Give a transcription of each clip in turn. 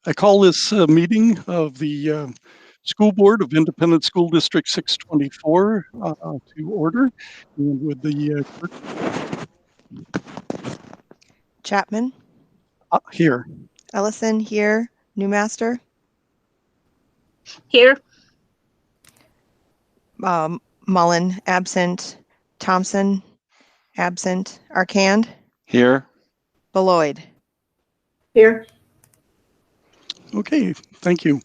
I call this meeting of the School Board of Independent School District 624 to order. And with the clerk Chapman, here. Ellison here, Newmaster, Here. Mullen absent, Thompson absent, Arcand, Here. Beloyd. Here. Okay, thank you.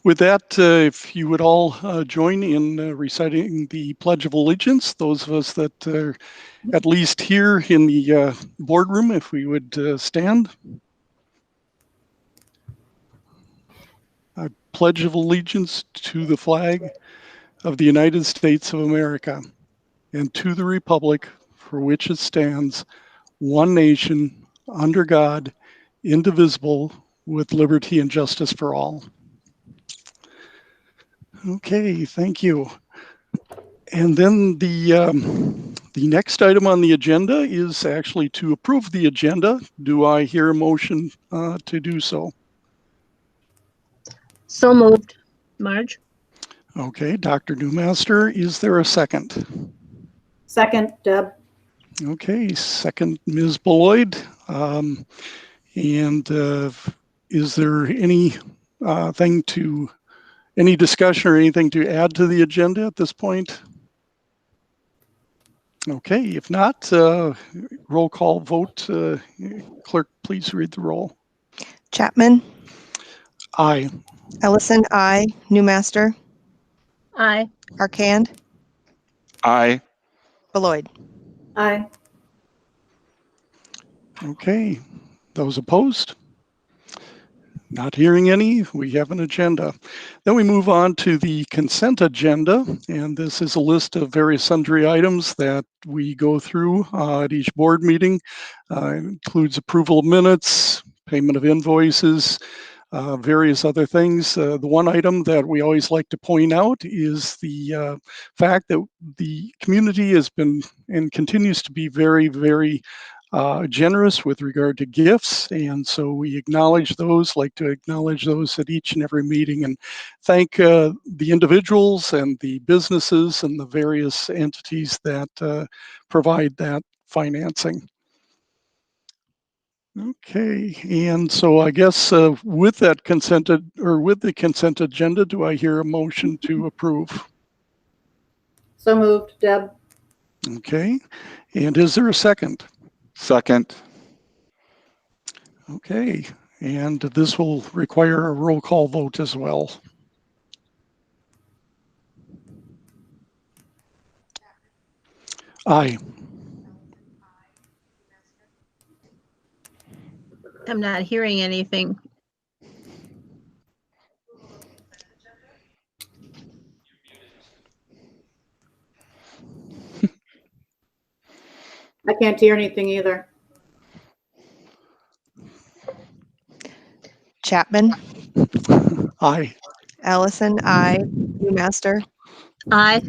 With that, if you would all join in reciting the Pledge of Allegiance, those of us that are at least here in the boardroom, if we would stand. I pledge of allegiance to the flag of the United States of America and to the republic for which it stands, one nation, under God, indivisible, with liberty and justice for all. Okay, thank you. And then the next item on the agenda is actually to approve the agenda. Do I hear a motion to do so? So moved. Marge? Okay, Dr. Newmaster, is there a second? Second, Deb. Okay, second, Ms. Beloyd. And is there any any discussion or anything to add to the agenda at this point? Okay, if not, roll call vote. Clerk, please read the roll. Chapman, Aye. Ellison, I, Newmaster, Aye. Arcand, Aye. Beloyd. Aye. Okay, those opposed? Not hearing any, we have an agenda. Then we move on to the consent agenda, and this is a list of various sundry items that we go through at each board meeting. It includes approval of minutes, payment of invoices, various other things. The one item that we always like to point out is the fact that the community has been and continues to be very, very generous with regard to gifts, and so we acknowledge those, like to acknowledge those at each and every meeting, and thank the individuals and the businesses and the various entities that provide that financing. Okay, and so I guess with the consent agenda, do I hear a motion to approve? So moved, Deb. Okay, and is there a second? Second. Okay, and this will require a roll call vote as well. Aye. I'm not hearing anything. I can't hear anything either. Chapman, Aye. Ellison, I, Newmaster, Aye.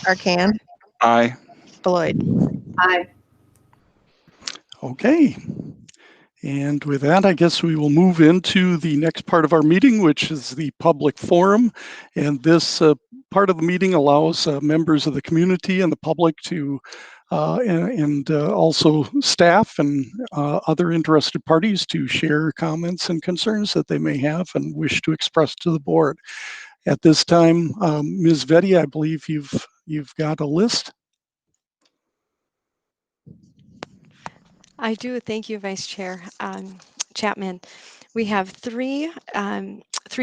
Arcand, Aye. Beloyd. Aye. Okay. And with that, I guess we will move into the next part of our meeting, which is the public forum. And this part of the meeting allows members of the community and the public to and also staff and other interested parties to share comments and concerns that they may have and wish to express to the board. At this time, Ms. Vetty, I believe you've got a list. I do. Thank you, Vice Chair Chapman. We have three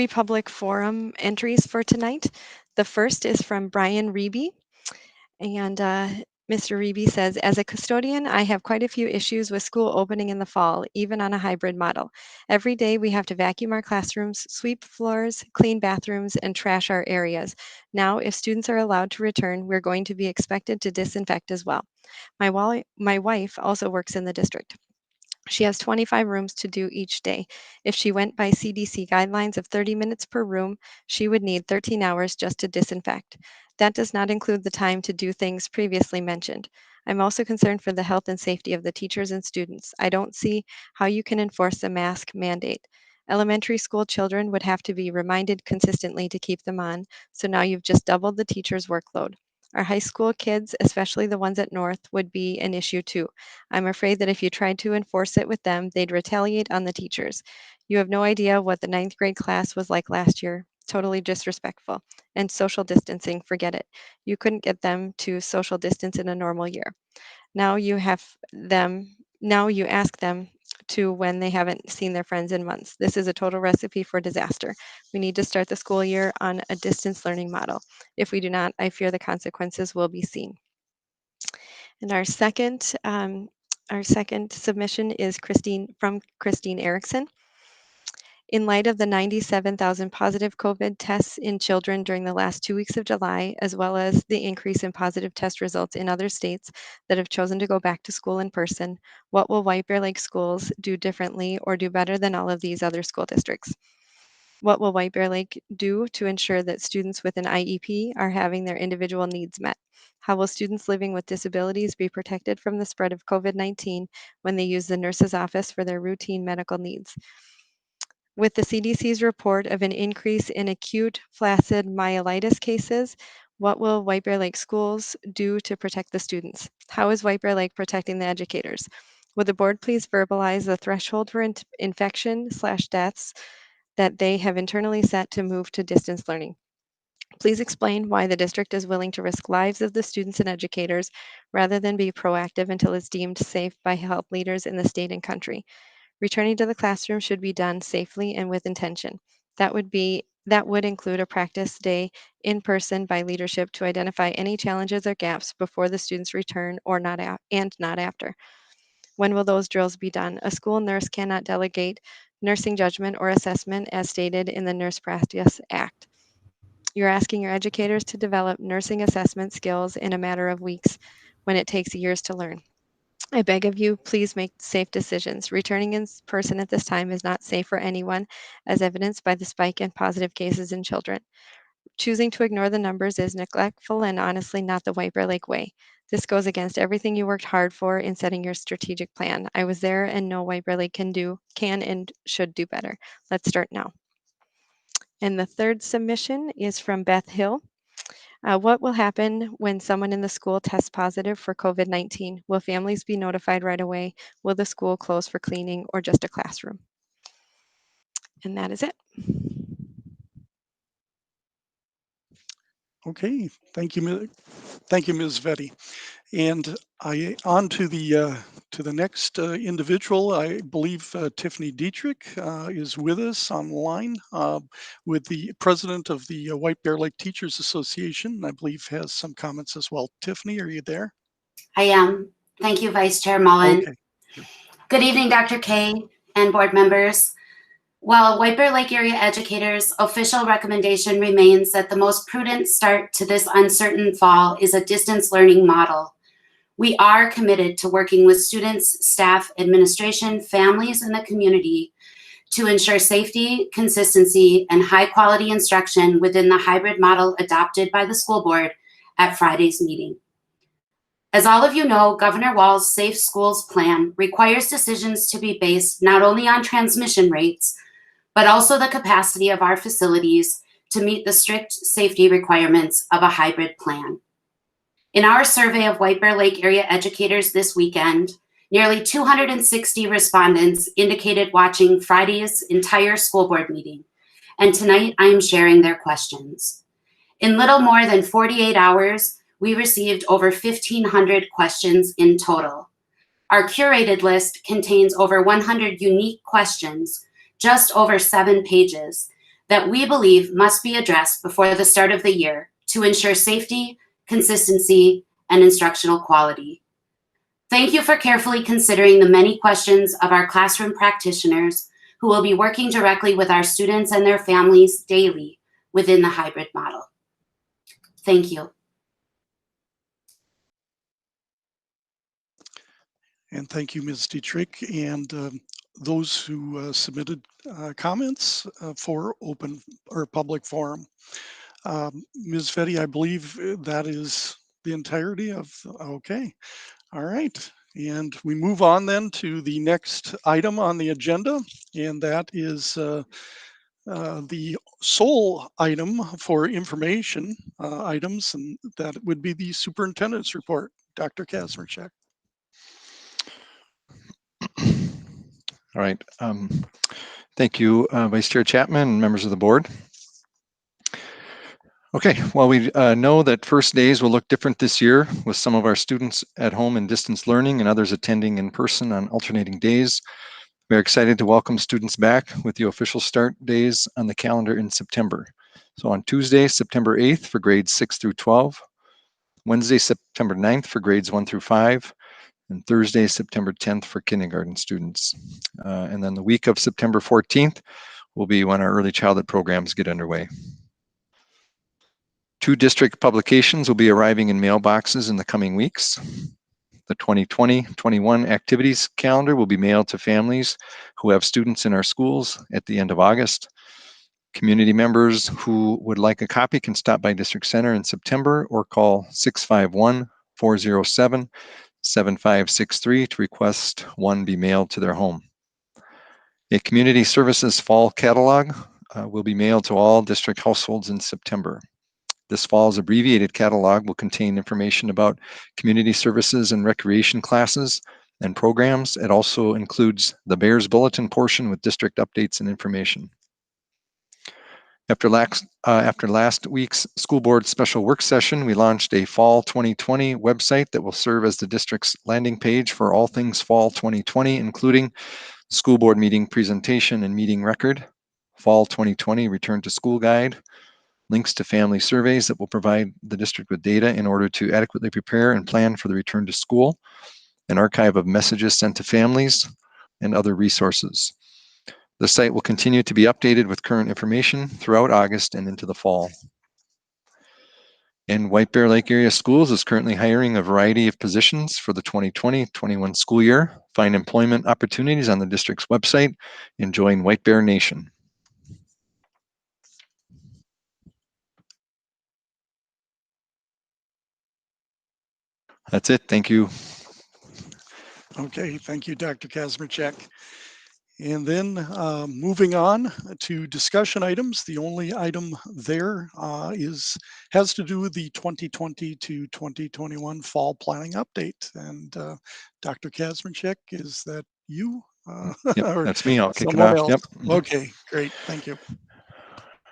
public forum entries for tonight. The first is from Brian Reeby, and Mr. Reeby says, as a custodian, I have quite a few issues with school opening in the fall, even on a hybrid model. Every day we have to vacuum our classrooms, sweep floors, clean bathrooms, and trash our areas. Now, if students are allowed to return, we're going to be expected to disinfect as well. My wife also works in the district. She has 25 rooms to do each day. If she went by CDC guidelines of 30 minutes per room, she would need 13 hours just to disinfect. That does not include the time to do things previously mentioned. I'm also concerned for the health and safety of the teachers and students. I don't see how you can enforce the mask mandate. Elementary school children would have to be reminded consistently to keep them on, so now you've just doubled the teacher's workload. Our high school kids, especially the ones at North, would be an issue too. I'm afraid that if you tried to enforce it with them, they'd retaliate on the teachers. You have no idea what the ninth grade class was like last year. Totally disrespectful. And social distancing, forget it. You couldn't get them to social distance in a normal year. Now you have them, now you ask them to when they haven't seen their friends in months. This is a total recipe for disaster. We need to start the school year on a distance learning model. If we do not, I fear the consequences will be seen. And our second submission is from Christine Erickson. In light of the 97,000 positive COVID tests in children during the last 2 weeks of July, as well as the increase in positive test results in other states that have chosen to go back to school in person, what will White Bear Lake schools do differently or do better than all of these other school districts? What will White Bear Lake do to ensure that students with an IEP are having their individual needs met? How will students living with disabilities be protected from the spread of COVID-19 when they use the nurse's office for their routine medical needs? With the CDC's report of an increase in acute flaccid myelitis cases, what will White Bear Lake schools do to protect the students? How is White Bear Lake protecting the educators? Would the board please verbalize the threshold for infection/deaths that they have internally set to move to distance learning? Please explain why the district is willing to risk lives of the students and educators rather than be proactive until it's deemed safe by health leaders in the state and country. Returning to the classroom should be done safely and with intention. That would include a practice day in person by leadership to identify any challenges or gaps before the students return or not and not after. When will those drills be done? A school nurse cannot delegate nursing judgment or assessment as stated in the Nurse Practice Act. You're asking your educators to develop nursing assessment skills in a matter of weeks when it takes years to learn. I beg of you, please make safe decisions. Returning in person at this time is not safe for anyone, as evidenced by the spike in positive cases in children. Choosing to ignore the numbers is neglectful and honestly not the White Bear Lake way. This goes against everything you worked hard for in setting your strategic plan. I was there and know White Bear Lake can and should do better. Let's start now. And the third submission is from Beth Hill. What will happen when someone in the school tests positive for COVID-19? Will families be notified right away? Will the school close for cleaning or just a classroom? And that is it. Okay, thank you, thank you, Ms. Vetty. And on to the next individual. I believe Tiffany Dietrich is with us online with the president of the White Bear Lake Teachers Association. I believe has some comments as well. Tiffany, are you there? I am. Thank you, Vice Chair Mullen. Okay. Good evening, Dr. Kay and board members. While White Bear Lake area educators' official recommendation remains that the most prudent start to this uncertain fall is a distance learning model, we are committed to working with students, staff, administration, families, and the community to ensure safety, consistency, and high-quality instruction within the hybrid model adopted by the school board at Friday's meeting. As all of you know, Governor Walz's Safe Schools plan requires decisions to be based not only on transmission rates, but also the capacity of our facilities to meet the strict safety requirements of a hybrid plan. In our survey of White Bear Lake area educators this weekend, nearly 260 respondents indicated watching Friday's entire school board meeting, and tonight I am sharing their questions. In little more than 48 hours, we received over 1,500 questions in total. Our curated list contains over 100 unique questions, just over 7 pages, that we believe must be addressed before the start of the year to ensure safety, consistency, and instructional quality. Thank you for carefully considering the many questions of our classroom practitioners who will be working directly with our students and their families daily within the hybrid model. Thank you. And thank you, Ms. Dietrich, and those who submitted comments for open or public forum. Ms. Vetty, I believe that is the entirety of, okay. All right. And we move on then to the next item on the agenda, and that is the sole item for information items, and that would be the superintendent's report. Dr. Kazmierczak. All right. Thank you, Vice Chair Chapman and members of the board. Okay, well, we know that first days will look different this year with some of our students at home in distance learning and others attending in person on alternating days. We're excited to welcome students back with the official start days on the calendar in September. So on Tuesday, September 8th for grades 6 through 12, Wednesday, September 9th for grades 1 through 5, and Thursday, September 10th for kindergarten students. And then the week of September 14th will be when our early childhood programs get underway. 2 district publications will be arriving in mailboxes in the coming weeks. The 2020-21 activities calendar will be mailed to families who have students in our schools at the end of August. Community members who would like a copy can stop by District Center in September or call 651-407-7563 to request one be mailed to their home. A community services fall catalog will be mailed to all district households in September. This fall's abbreviated catalog will contain information about community services and recreation classes and programs. It also includes the Bears Bulletin portion with district updates and information. After last week's school board special work session, we launched a Fall 2020 website that will serve as the district's landing page for all things Fall 2020, including school board meeting presentation and meeting record, Fall 2020 Return to School Guide, links to family surveys that will provide the district with data in order to adequately prepare and plan for the return to school, an archive of messages sent to families, and other resources. The site will continue to be updated with current information throughout August and into the fall. And White Bear Lake Area Schools is currently hiring a variety of positions for the 2020-21 school year. Find employment opportunities on the district's website and join White Bear Nation. That's it. Thank you. Okay, thank you, Dr. Kazmierczak. And then moving on to discussion items, the only item there has to do with the 2020 to 2021 fall planning update. And Dr. Kazmierczak, is that you? Yep, that's me. I'll kick it someone off. else? Yep. Okay, great. Thank you.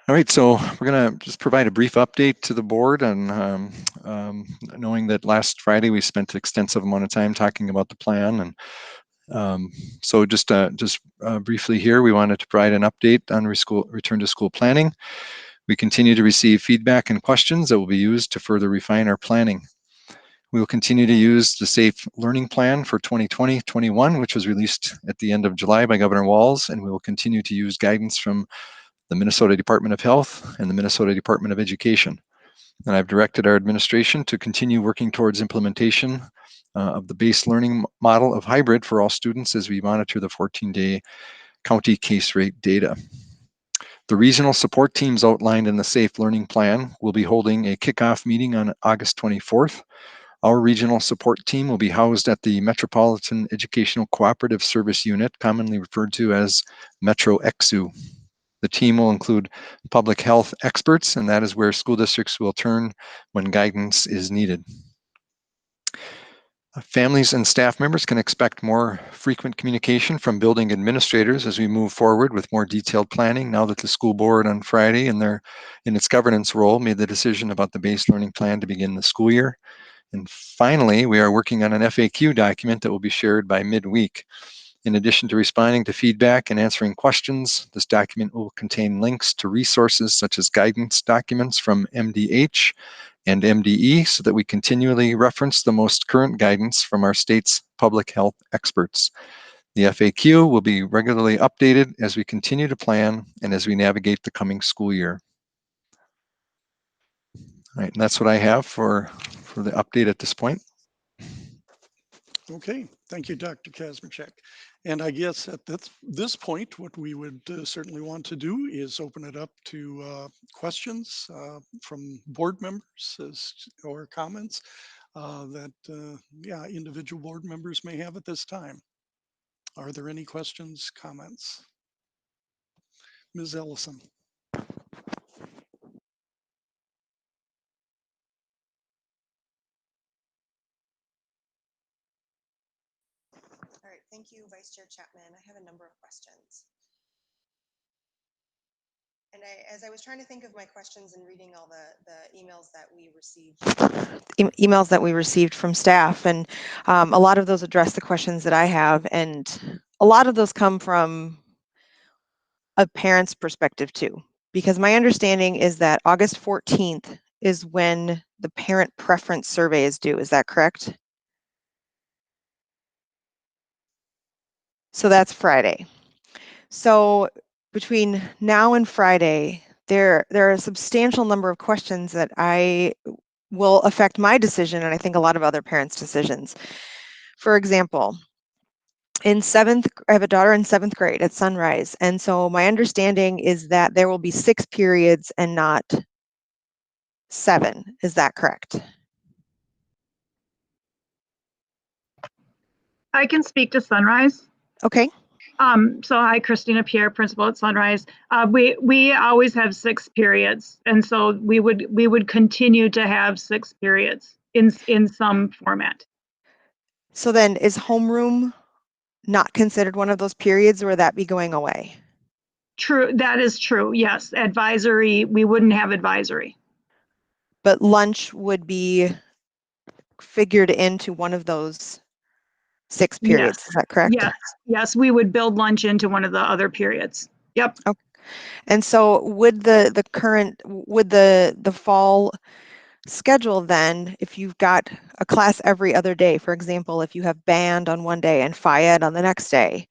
All right, so we're going to just provide a brief update to the board on knowing that last Friday we spent an extensive amount of time talking about the plan, and so just briefly here, we wanted to provide an update on return to school planning. We continue to receive feedback and questions that will be used to further refine our planning. We will continue to use the Safe Learning Plan for 2020-21, which was released at the end of July by Governor Walz, and we will continue to use guidance from the Minnesota Department of Health and the Minnesota Department of Education. And I've directed our administration to continue working towards implementation of the base learning model of hybrid for all students as we monitor the 14-day county case rate data. The regional support teams outlined in the Safe Learning Plan will be holding a kickoff meeting on August 24th. Our regional support team will be housed at the Metropolitan Educational Cooperative Service Unit, commonly referred to as Metro EXU. The team will include public health experts, and that is where school districts will turn when guidance is needed. Families and staff members can expect more frequent communication from building administrators as we move forward with more detailed planning now that the school board on Friday in its governance role made the decision about the base learning plan to begin the school year. And finally, we are working on an FAQ document that will be shared by midweek. In addition to responding to feedback and answering questions, this document will contain links to resources such as guidance documents from MDH and MDE so that we continually reference the most current guidance from our state's public health experts. The FAQ will be regularly updated as we continue to plan and as we navigate the coming school year. All right, and that's what I have for the update at this point. Okay, thank you, Dr. Kazmierczak. And I guess at this point, what we would certainly want to do is open it up to questions from board members or comments. that individual board members may have at this time. Are there any questions, comments? Ms. Ellison. All right, thank you, Vice Chair Chapman. I have a number of questions. And as I was trying to think of my questions and reading all the emails that we received, emails that we received from staff, and a lot of those address the questions that I have, and a lot of those come from a parent's perspective too, because my understanding is that August 14th is when the parent preference survey is due. Is that correct? So that's Friday. So between now and Friday, there are a substantial number of questions that will affect my decision, and I think a lot of other parents' decisions. For example, I have a daughter in 7th grade at Sunrise, and so my understanding is that there will be 6 periods and not 7. Is that correct? I can speak to Sunrise. Okay. So hi, Christina Pierre, principal at Sunrise. We always have 6 periods, and so we would continue to have 6 periods in some format. So then, is homeroom not considered one of those periods, or would that be going away? True, that is true. Yes, advisory. We wouldn't have advisory. But lunch would be figured into one of those 6 periods. Yes. Is that correct? Yes, we would build lunch into one of the other periods. Yep. Okay. And so would the fall schedule then, if you've got a class every other day, for example, if you have band on one day and Phy Ed on the next day,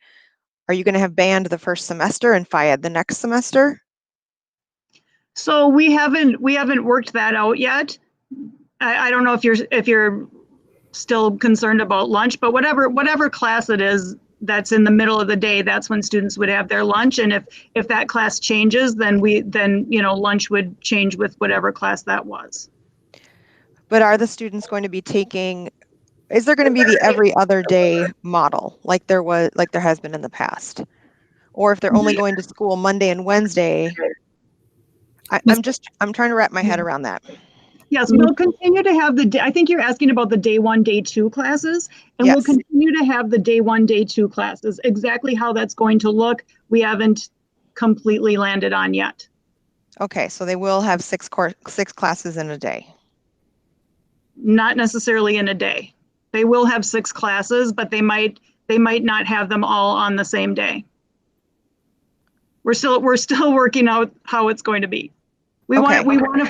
are you going to have band the first semester and Phy Ed the next semester? So we haven't worked that out yet. I don't know if you're still concerned about lunch, but whatever class it is that's in the middle of the day, that's when students would have their lunch. And if that class changes, then lunch would change with whatever class that was. But are the students going to be is there going to be the every other day model like there has been in the past? Or if they're only going to school Monday and Wednesday? I'm trying to wrap my head around that. Yes, we'll continue to have I think you're asking about the day 1, day 2 classes, and Yes. We'll continue to have the day 1, day 2 classes. Exactly how that's going to look, we haven't completely landed on yet. Okay, so they will have 6 classes in a day. Not necessarily in a day. They will have 6 classes, but they might not have them all on the same day. We're still working out how it's going to be. We want to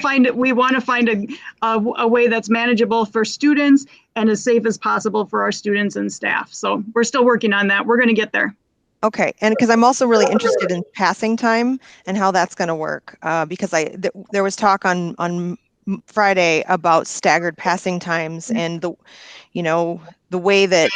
find a way that's manageable for students and as safe as possible for our students and staff. So we're still working on that. We're going to get there. Okay, and because I'm also really interested in passing time and how that's going to work, because there was talk on Friday about staggered passing times and the way that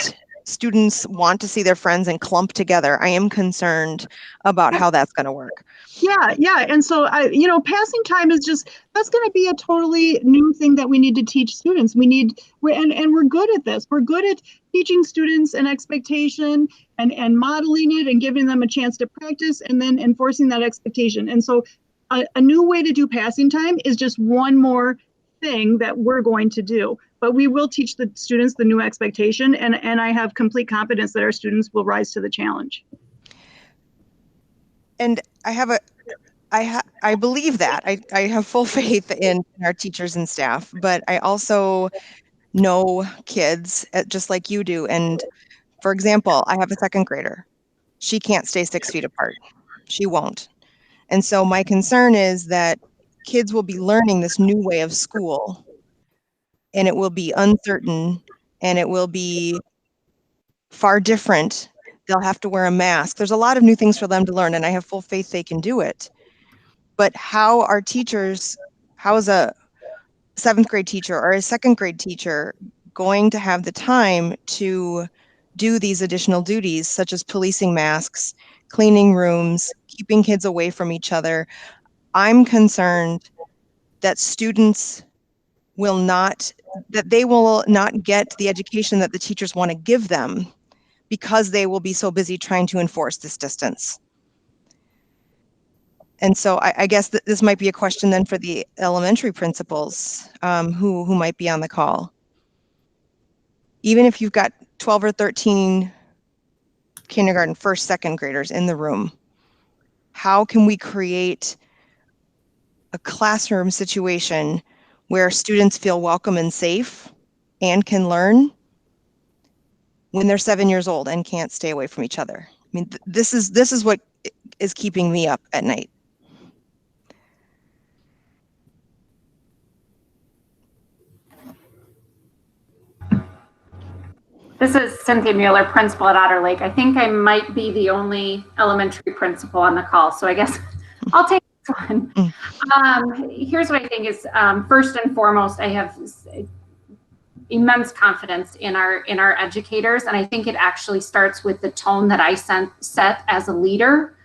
students want to see their friends and clump together. I am concerned about how that's going to work. Yeah. And so, passing time is that's going to be a totally new thing that we need to teach students. And we're good at this. We're good at teaching students an expectation and modeling it and giving them a chance to practice and then enforcing that expectation. And so a new way to do passing time is just one more thing that we're going to do. But we will teach the students the new expectation, and I have complete confidence that our students will rise to the challenge. And I believe that. I have full faith in our teachers and staff, but I also know kids just like you do. And for example, I have a 2nd grader. She can't stay 6 feet apart. She won't. And so my concern is that kids will be learning this new way of school, and it will be uncertain, and it will be far different. They'll have to wear a mask. There's a lot of new things for them to learn, and I have full faith they can do it. But how is a 7th grade teacher or a 2nd grade teacher going to have the time to do these additional duties, such as policing masks, cleaning rooms, keeping kids away from each other? I'm concerned that students will not that they will not get the education that the teachers want to give them because they will be so busy trying to enforce this distance. And so I guess that this might be a question then for the elementary principals who might be on the call. Even if you've got 12 or 13 kindergarten, first, second graders in the room, how can we create a classroom situation where students feel welcome and safe and can learn when they're 7 years old and can't stay away from each other? I mean, this is what is keeping me up at night. This is Cynthia Mueller, principal at Otter Lake. I think I might be the only elementary principal on the call, so I guess I'll take this one. Here's what I think is, first and foremost, I have immense confidence in our educators, and I think it actually starts with the tone that I set as a leader,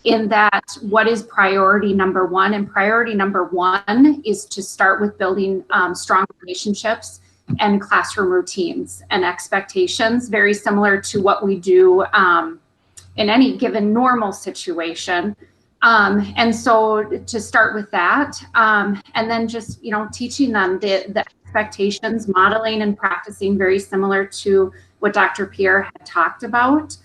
in that what is priority number one, and priority number one is to start with building strong relationships and classroom routines and expectations, very similar to what we do in any given normal situation. And so to start with that, and then just, teaching them the expectations, modeling and practicing very similar to what Dr. Pierre had talked about,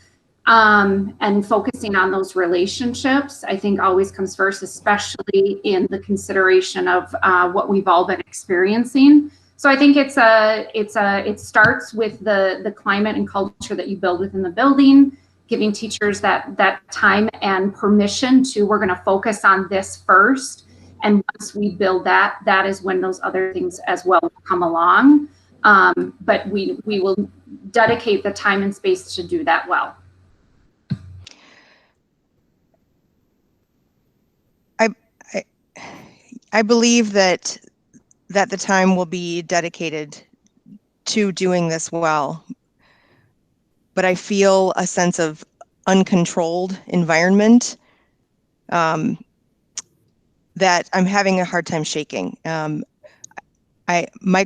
and focusing on those relationships, I think always comes first, especially in the consideration of what we've all been experiencing. So I think it starts with the climate and culture that you build within the building, giving teachers that time and permission to, we're going to focus on this first. And once we build that is when those other things as well will come along. But we will dedicate the time and space to do that well. I believe that the time will be dedicated to doing this well. But I feel a sense of uncontrolled environment that I'm having a hard time shaking. My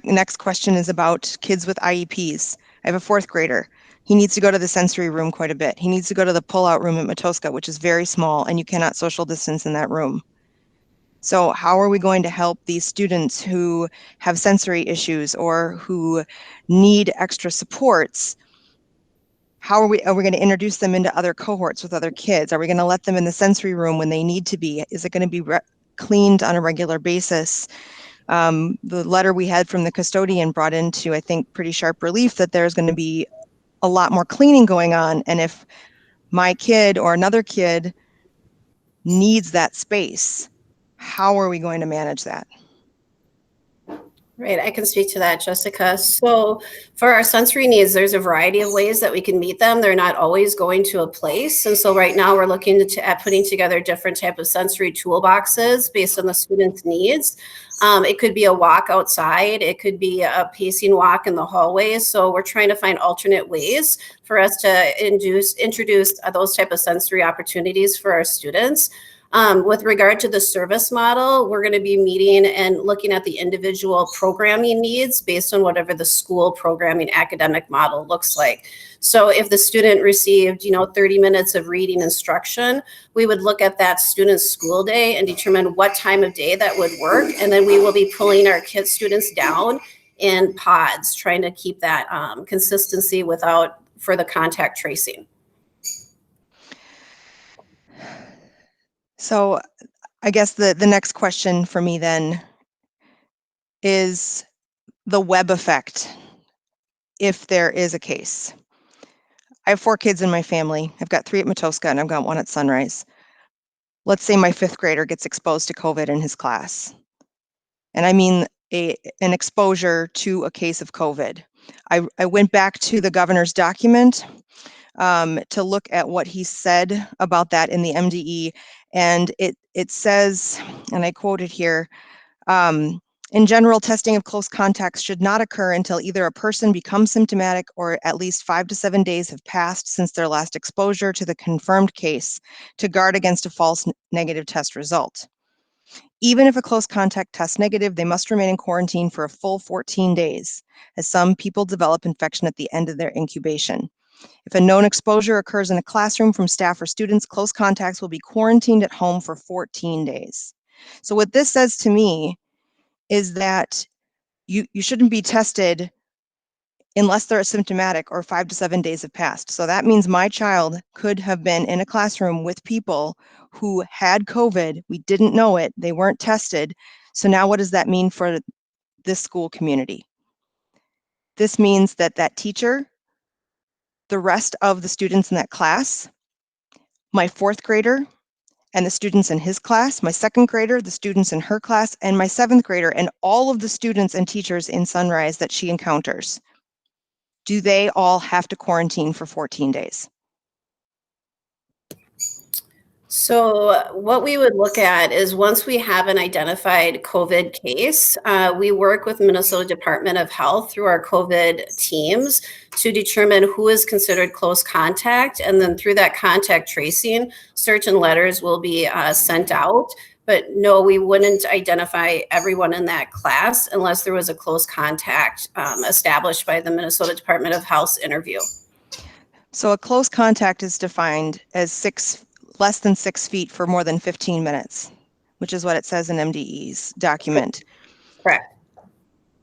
next question is about kids with IEPs. I have a 4th grader. He needs to go to the sensory room quite a bit. He needs to go to the pull-out room at Matoska, which is very small, and you cannot social distance in that room. So how are we going to help these students who have sensory issues or who need extra supports? How are we going to introduce them into other cohorts with other kids? Are we going to let them in the sensory room when they need to be? Is it going to be cleaned on a regular basis? The letter we had from the custodian brought into, I think, pretty sharp relief that there's going to be a lot more cleaning going on. And if my kid or another kid needs that space, how are we going to manage that? Right, I can speak to that, Jessica. So for our sensory needs, there's a variety of ways that we can meet them. They're not always going to a place. And so right now we're looking at putting together different type of sensory toolboxes based on the student's needs. It could be a walk outside. It could be a pacing walk in the hallways. So we're trying to find alternate ways for us to introduce those type of sensory opportunities for our students. With regard to the service model, we're going to be meeting and looking at the individual programming needs based on whatever the school programming academic model looks like. So if the student received, 30 minutes of reading instruction, we would look at that student's school day and determine what time of day that would work. And then we will be pulling our students down in pods, trying to keep that consistency without further contact tracing. So I guess the next question for me then is the web effect, if there is a case. I have 4 kids in my family. I've got 3 at Matoska and I've got 1 at Sunrise. Let's say my 5th grader gets exposed to COVID in his class. And I mean an exposure to a case of COVID. I went back to the governor's document to look at what he said about that in the MDE. And it says, and I quote it here, in general, testing of close contacts should not occur until either a person becomes symptomatic or at least 5 to 7 days have passed since their last exposure to the confirmed case to guard against a false negative test result. Even if a close contact tests negative, they must remain in quarantine for a full 14 days, as some people develop infection at the end of their incubation. If a known exposure occurs in a classroom from staff or students, close contacts will be quarantined at home for 14 days. So what this says to me is that you shouldn't be tested unless they're asymptomatic or 5 to 7 days have passed. So that means my child could have been in a classroom with people who had COVID. We didn't know it. They weren't tested. So now what does that mean for this school community? This means that that teacher, the rest of the students in that class, my 4th grader and the students in his class, my 2nd grader, the students in her class, and my 7th grader, and all of the students and teachers in Sunrise that she encounters, do they all have to quarantine for 14 days? So what we would look at is once we have an identified COVID case, we work with Minnesota Department of Health through our COVID teams to determine who is considered close contact. And then through that contact tracing, certain letters will be sent out. But no, we wouldn't identify everyone in that class unless there was a close contact established by the Minnesota Department of Health's interview. So a close contact is defined as less than 6 feet for more than 15 minutes, which is what it says in MDE's document. Correct.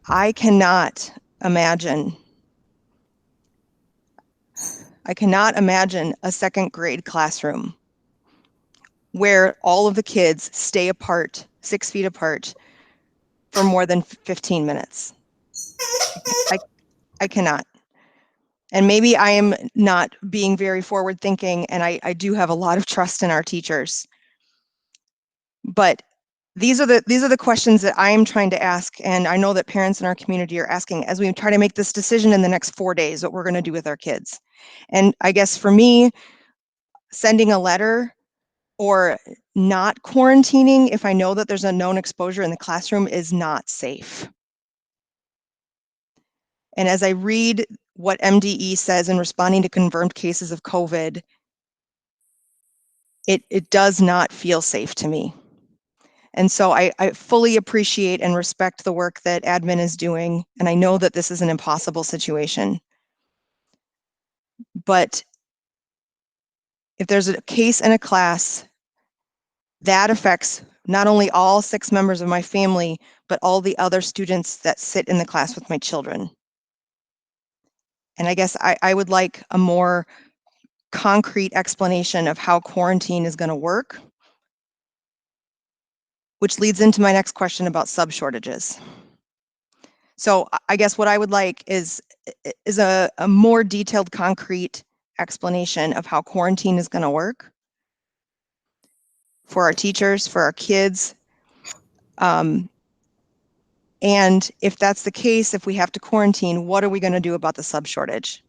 I cannot imagine a 2nd grade classroom where all of the kids stay apart, 6 feet apart, for more than 15 minutes. I cannot. And maybe I am not being very forward thinking, and I do have a lot of trust in our teachers. But these are the questions that I am trying to ask, and I know that parents in our community are asking as we try to make this decision in the next 4 days, what we're going to do with our kids. And I guess for me, sending a letter or not quarantining if I know that there's a known exposure in the classroom is not safe. And as I read what MDE says in responding to confirmed cases of COVID, it does not feel safe to me. And so I fully appreciate and respect the work that admin is doing. And I know that this is an impossible situation. But if there's a case in a class, that affects not only all 6 members of my family, but all the other students that sit in the class with my children. And I guess I would like a more concrete explanation of how quarantine is going to work, which leads into my next question about sub shortages. So I guess what I would like is a more detailed, concrete explanation of how quarantine is going to work for our teachers, for our kids. And if that's the case, if we have to quarantine, what are we going to do about the sub shortage?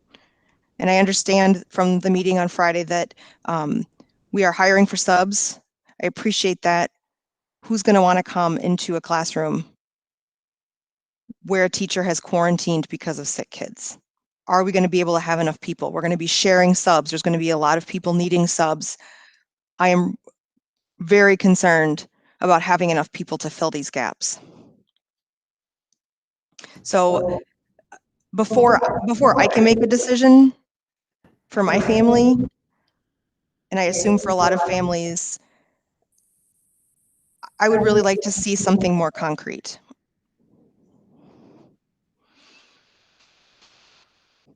And I understand from the meeting on Friday that we are hiring for subs. I appreciate that. Who's going to want to come into a classroom where a teacher has quarantined because of sick kids? Are we going to be able to have enough people? We're going to be sharing subs. There's going to be a lot of people needing subs. I am very concerned about having enough people to fill these gaps. So before I can make a decision for my family, and I assume for a lot of families, I would really like to see something more concrete.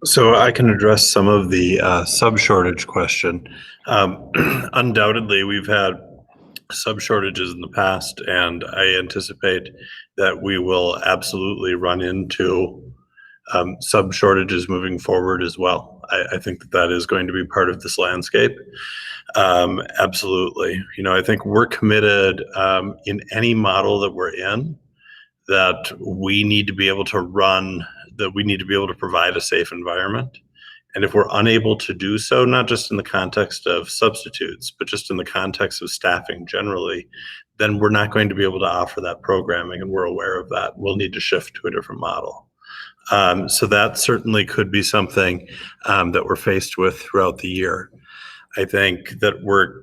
So I can address some of the sub shortage question. Undoubtedly, we've had sub shortages in the past, and I anticipate that we will absolutely run into sub shortages moving forward as well. I think that that is going to be part of this landscape. Absolutely. You know, I think we're committed in any model that we're in that we need to be able to run, that we need to be able to provide a safe environment. And if we're unable to do so, not just in the context of substitutes, but just in the context of staffing generally, then we're not going to be able to offer that programming, and we're aware of that. We'll need to shift to a different model. So that certainly could be something that we're faced with throughout the year. I think that we're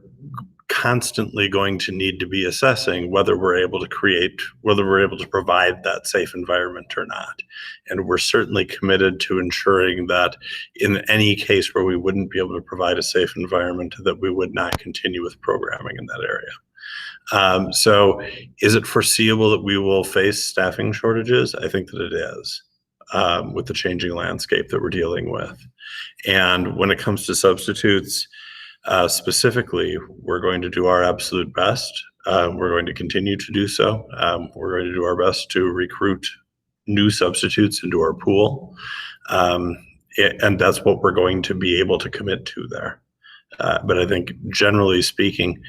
constantly going to need to be assessing whether we're able to provide that safe environment or not. And we're certainly committed to ensuring that in any case where we wouldn't be able to provide a safe environment, that we would not continue with programming in that area. So is it foreseeable that we will face staffing shortages? I think that it is, with the changing landscape that we're dealing with. And when it comes to substitutes, specifically, we're going to do our absolute best. We're going to continue to do so. We're going to do our best to recruit new substitutes into our pool. And that's what we're going to be able to commit to there. But I think generally speaking,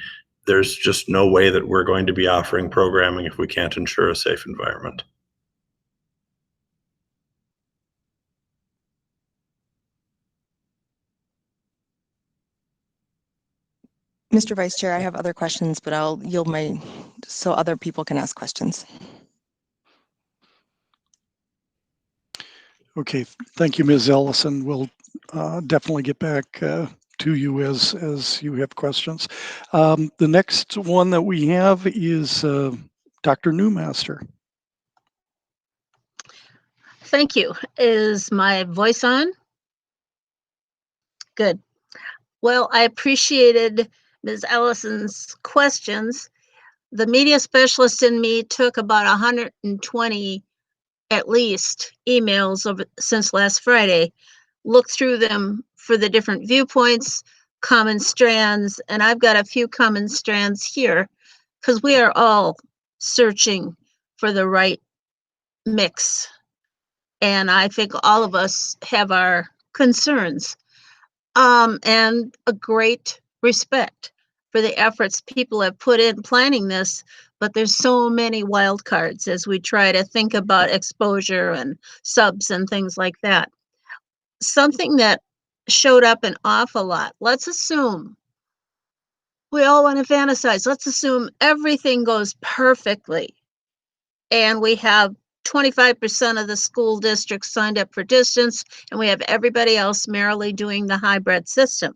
there's just no way that we're going to be offering programming if we can't ensure a safe environment. Mr. Vice Chair, I have other questions, but I'll yield so other people can ask questions. Okay, thank you, Ms. Ellison. We'll definitely get back to you as you have questions. The next one that we have is Dr. Newmaster. Thank you. Is my voice on? Good. Well, I appreciated Ms. Ellison's questions. The media specialist in me took about 120 at least emails since last Friday, looked through them for the different viewpoints, common strands, and I've got a few common strands here because we are all searching for the right mix. And I think all of us have our concerns, and a great respect for the efforts people have put in planning this, but there's so many wild cards as we try to think about exposure and subs and things like that. Something that showed up an awful lot. Let's assume, we all want to fantasize, let's assume everything goes perfectly and we have 25% of the school districts signed up for distance and we have everybody else merrily doing the hybrid system.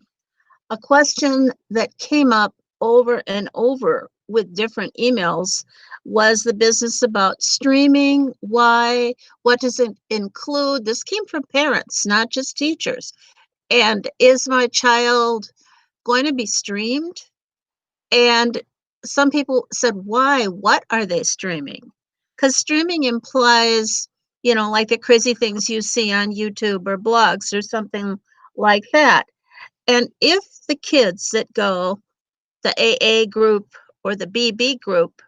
A question that came up over and over with different emails was the business about streaming. Why? What does it include? This came from parents, not just teachers. And is my child going to be streamed? And some people said, why? What are they streaming? Because streaming implies, you know, like the crazy things you see on YouTube or blogs or something like that. And if the kids that go, the AA group or the BB group,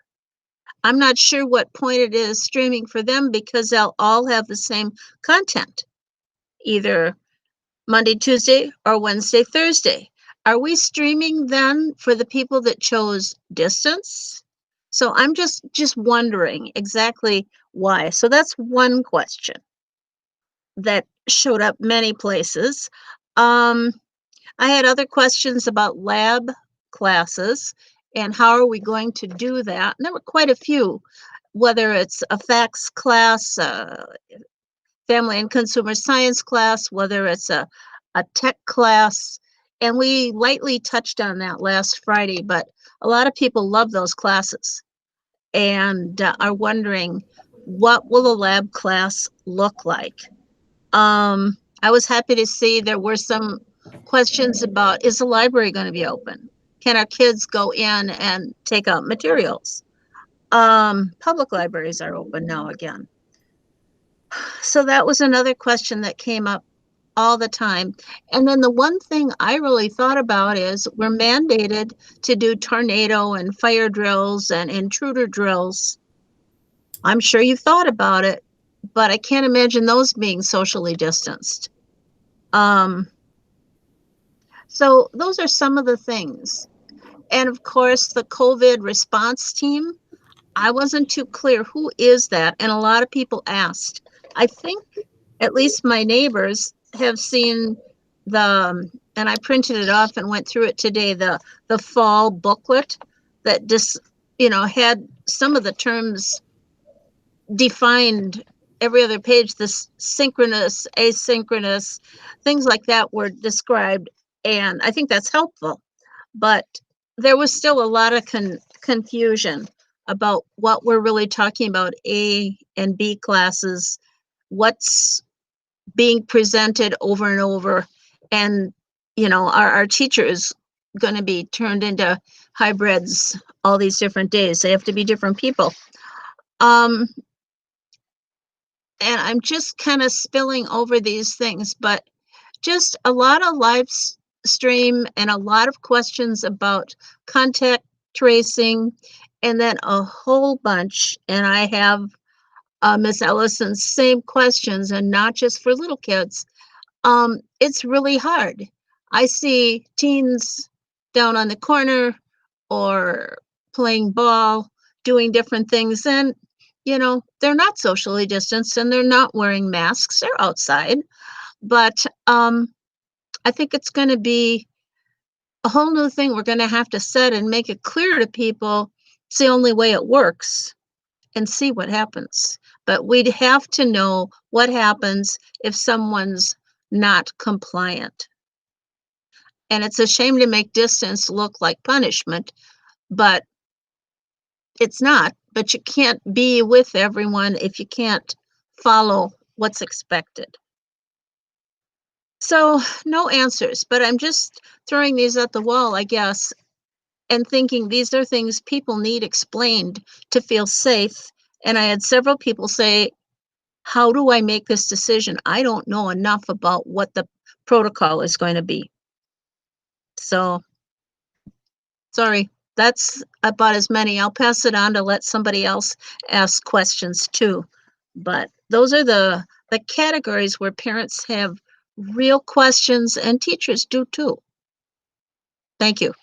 I'm not sure what point it is streaming for them because they'll all have the same content, either Monday, Tuesday, or Wednesday, Thursday. Are we streaming then for the people that chose distance? So I'm just wondering exactly why. So that's one question that showed up many places. I had other questions about lab classes and how are we going to do that? And there were quite a few, whether it's a FACS class, family and consumer science class, whether it's a tech class. And we lightly touched on that last Friday, but a lot of people love those classes and are wondering, what will the lab class look like? I was happy to see there were some questions about, is the library going to be open? Can our kids go in and take out materials? Public libraries are open now again. So that was another question that came up all the time. And then the one thing I really thought about is we're mandated to do tornado and fire drills and intruder drills. I'm sure you've thought about it, but I can't imagine those being socially distanced. So those are some of the things. And of course, the COVID response team, I wasn't too clear who is that. And a lot of people asked. I think at least my neighbors have seen and I printed it off and went through it today, the fall booklet that just, had some of the terms defined every other page, this synchronous, asynchronous, things like that were described. And I think that's helpful. But there was still a lot of confusion about what we're really talking about, A and B classes, what's being presented over and over. And, you know, our teacher is going to be turned into hybrids all these different days. They have to be different people. And I'm just kind of spilling over these things, but just a lot of live stream and a lot of questions about contact tracing, and then a whole bunch. And I have Miss Ellison's same questions, and not just for little kids. It's really hard. I see teens down on the corner or playing ball, doing different things, and you know, they're not socially distanced and they're not wearing masks. They're outside. But I think it's going to be a whole new thing we're going to have to set and make it clear to people. It's the only way it works, and see what happens. But we'd have to know what happens if someone's not compliant. And it's a shame to make distance look like punishment, but it's not. But you can't be with everyone if you can't follow what's expected. So no answers, but I'm just throwing these at the wall, I guess, and thinking these are things people need explained to feel safe. And I had several people say, how do I make this decision? I don't know enough about what the protocol is going to be. So, sorry, that's about as many. I'll pass it on to let somebody else ask questions too. But those are the categories where parents have real questions, and teachers do too. Thank you.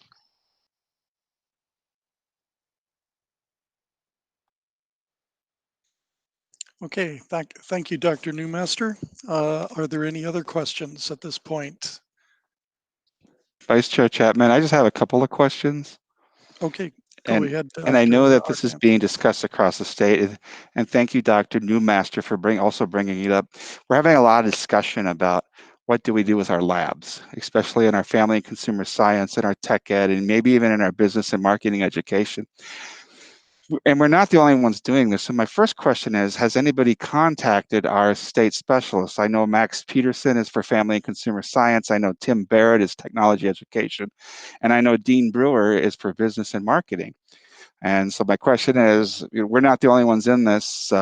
Okay, thank you, Dr. Newmaster. Are there any other questions at this point? Vice Chair Chapman, I just have a couple of questions. Okay, go ahead. And I know that this Dr. is being discussed across the state. And thank you, Dr. Newmaster, for also bringing it up. We're having a lot of discussion about what do we do with our labs, especially in our family and consumer science and our tech ed, and maybe even in our business and marketing education. And we're not the only ones doing this. So my first question is, has anybody contacted our state specialists? I know Max Peterson is for family and consumer science. I know Tim Barrett is technology education. And I know Dean Brewer is for business and marketing. And so my question is, we're not the only ones in this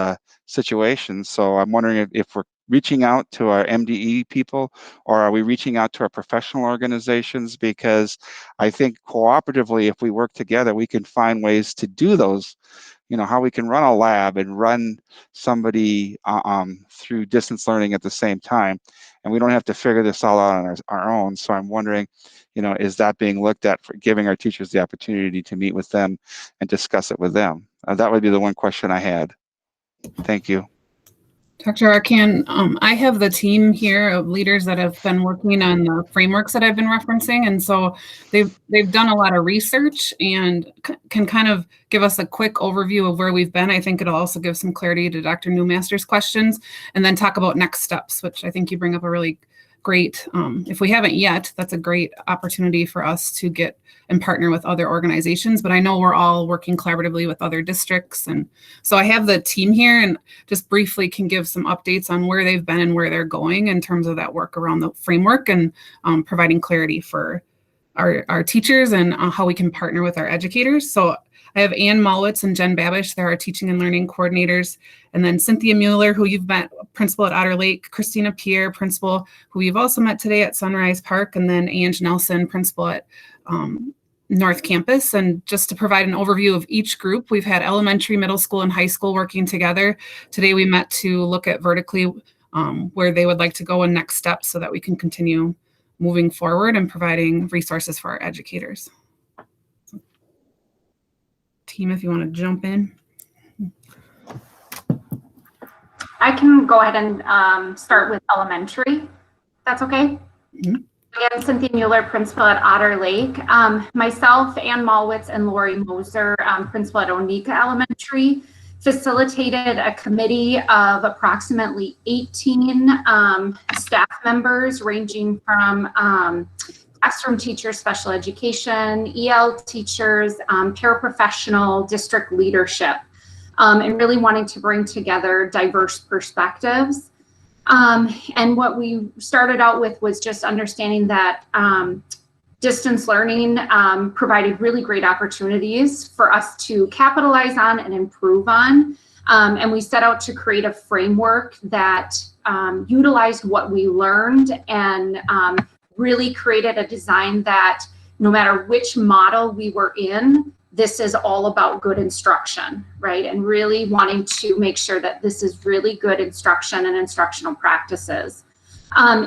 situation. So I'm wondering if we're reaching out to our MDE people, or are we reaching out to our professional organizations? Because I think cooperatively, if we work together, we can find ways to do those, you know, how we can run a lab and run somebody through distance learning at the same time. And we don't have to figure this all out on our own. So I'm wondering, you know, is that being looked at for giving our teachers the opportunity to meet with them and discuss it with them? That would be the one question I had. Thank you. Dr. Arcan, I have the team here of leaders that have been working on the frameworks that I've been referencing. And so they've done a lot of research and can kind of give us a quick overview of where we've been. I think it'll also give some clarity to Dr. Newmaster's questions, and then talk about next steps, which I think you bring up a really great, if we haven't yet, that's a great opportunity for us to get and partner with other organizations. But I know we're all working collaboratively with other districts. And so I have the team here and just briefly can give some updates on where they've been and where they're going in terms of that work around the framework, and providing clarity for our teachers and how we can partner with our educators. So I have Ann Malwitz and Jen Babish. They're our teaching and learning coordinators. And then Cynthia Mueller, who you've met, principal at Otter Lake. Christina Pierre, principal, who you've also met today at Sunrise Park. And then Ange Nelson, principal at North Campus. And just to provide an overview of each group, we've had elementary, middle school, and high school working together. Today we met to look at vertically where they would like to go and next steps so that we can continue moving forward and providing resources for our educators. Team, if you want to jump in. I can go ahead and start with elementary. That's okay. Mm-hmm. Again, Cynthia Mueller, principal at Otter Lake. Myself, Ann Malwitz, and Lori Moser, principal at Onika Elementary, facilitated a committee of approximately 18 staff members ranging from classroom teachers, special education, EL teachers, paraprofessional, district leadership, and really wanting to bring together diverse perspectives. And what we started out with was just understanding that distance learning provided really great opportunities for us to capitalize on and improve on. And we set out to create a framework that utilized what we learned and really created a design that no matter which model we were in, this is all about good instruction, right? And really wanting to make sure that this is really good instruction and instructional practices.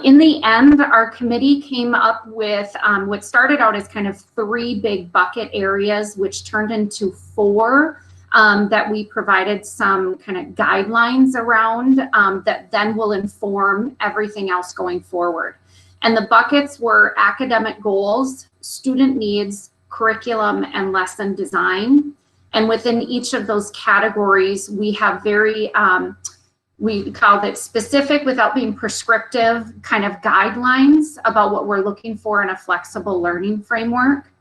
In the end, our committee came up with what started out as kind of 3 big bucket areas, which turned into 4 that we provided some kind of guidelines around that then will inform everything else going forward. And the buckets were academic goals, student needs, curriculum, and lesson design. And within each of those categories, we have very, we call it specific without being prescriptive kind of guidelines about what we're looking for in a flexible learning framework.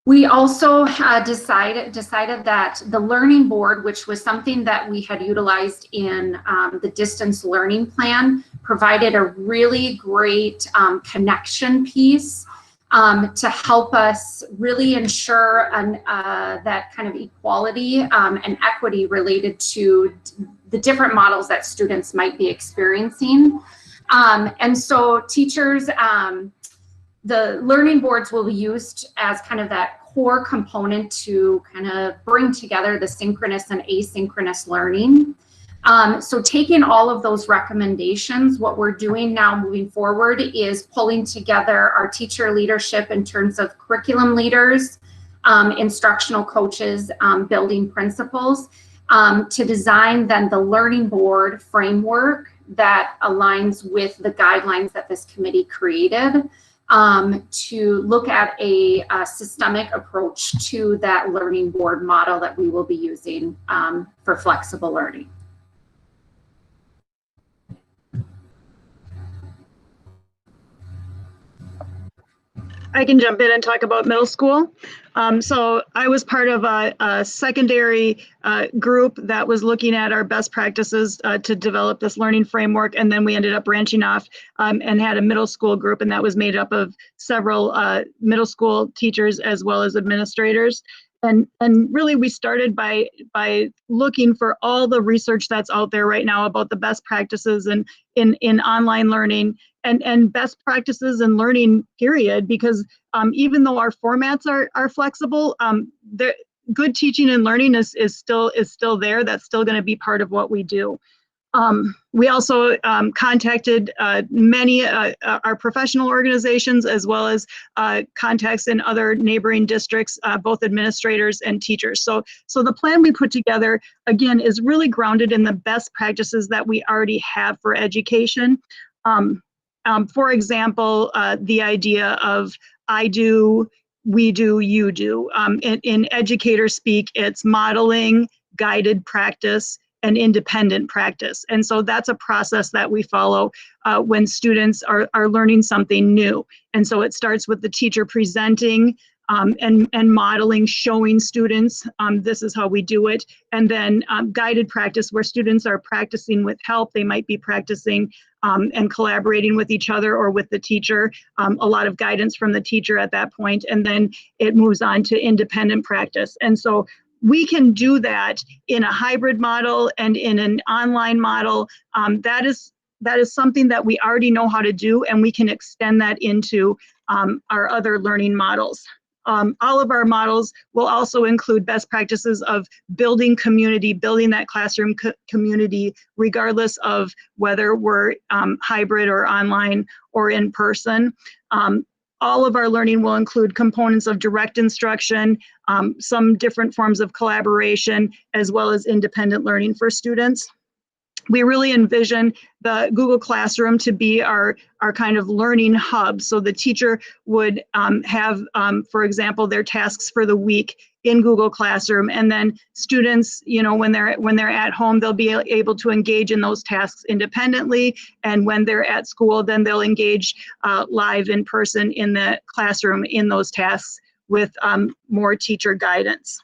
We also decided that the learning board, which was something that we had utilized in the distance learning plan, provided a really great connection piece to help us really ensure that kind of equality and equity related to the different models that students might be experiencing. And so teachers, the learning boards will be used as kind of that core component to kind of bring together the synchronous and asynchronous learning. So taking all of those recommendations, what we're doing now moving forward is pulling together our teacher leadership in terms of curriculum leaders, instructional coaches, building principals, to design then the learning board framework that aligns with the guidelines that this committee created, to look at a systemic approach to that learning board model that we will be using for flexible learning. I can jump in and talk about middle school. So I was part of a secondary group that was looking at our best practices to develop this learning framework. And then we ended up branching off and had a middle school group, and that was made up of several middle school teachers as well as administrators. And really we started by looking for all the research that's out there right now about the best practices and in online learning and best practices in learning, period, because even though our formats are flexible, good teaching and learning is still there. That's still going to be part of what we do. We also contacted many our professional organizations as well as contacts in other neighboring districts, both administrators and teachers. So the plan we put together, again, is really grounded in the best practices that we already have for education. For example, the idea of I do, we do, you do. In educator speak, it's modeling, guided practice, and independent practice. And so that's a process that we follow when students are learning something new. And so it starts with the teacher presenting and modeling, showing students this is how we do it. And then guided practice, where students are practicing with help. They might be practicing and collaborating with each other or with the teacher, a lot of guidance from the teacher at that point. And then it moves on to independent practice. And so we can do that in a hybrid model and in an online model. That is something that we already know how to do, and we can extend that into our other learning models. All of our models will also include best practices of building community, building that classroom community, regardless of whether we're hybrid or online or in person. All of our learning will include components of direct instruction, some different forms of collaboration, as well as independent learning for students. we really envision the Google Classroom to be our kind of learning hub. So the teacher would have, for example, their tasks for the week in Google Classroom, and then students, you know, when they're at home, they'll be able to engage in those tasks independently, and when they're at school, then they'll engage live in person in the classroom in those tasks with more teacher guidance.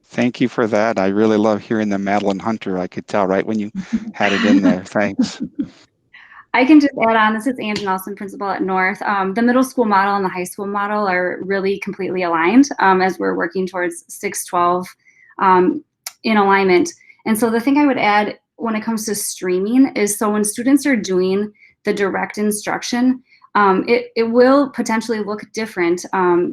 Thank you for that. I really love hearing the Madeline Hunter. I could tell right when you had it in there. Thanks. I can just add on, this is Angie Nelson, principal at North. The middle school model and the high school model are really completely aligned as we're working towards 612 in alignment. And so the thing I would add when it comes to streaming is, so when students are doing the direct instruction, it will potentially look different,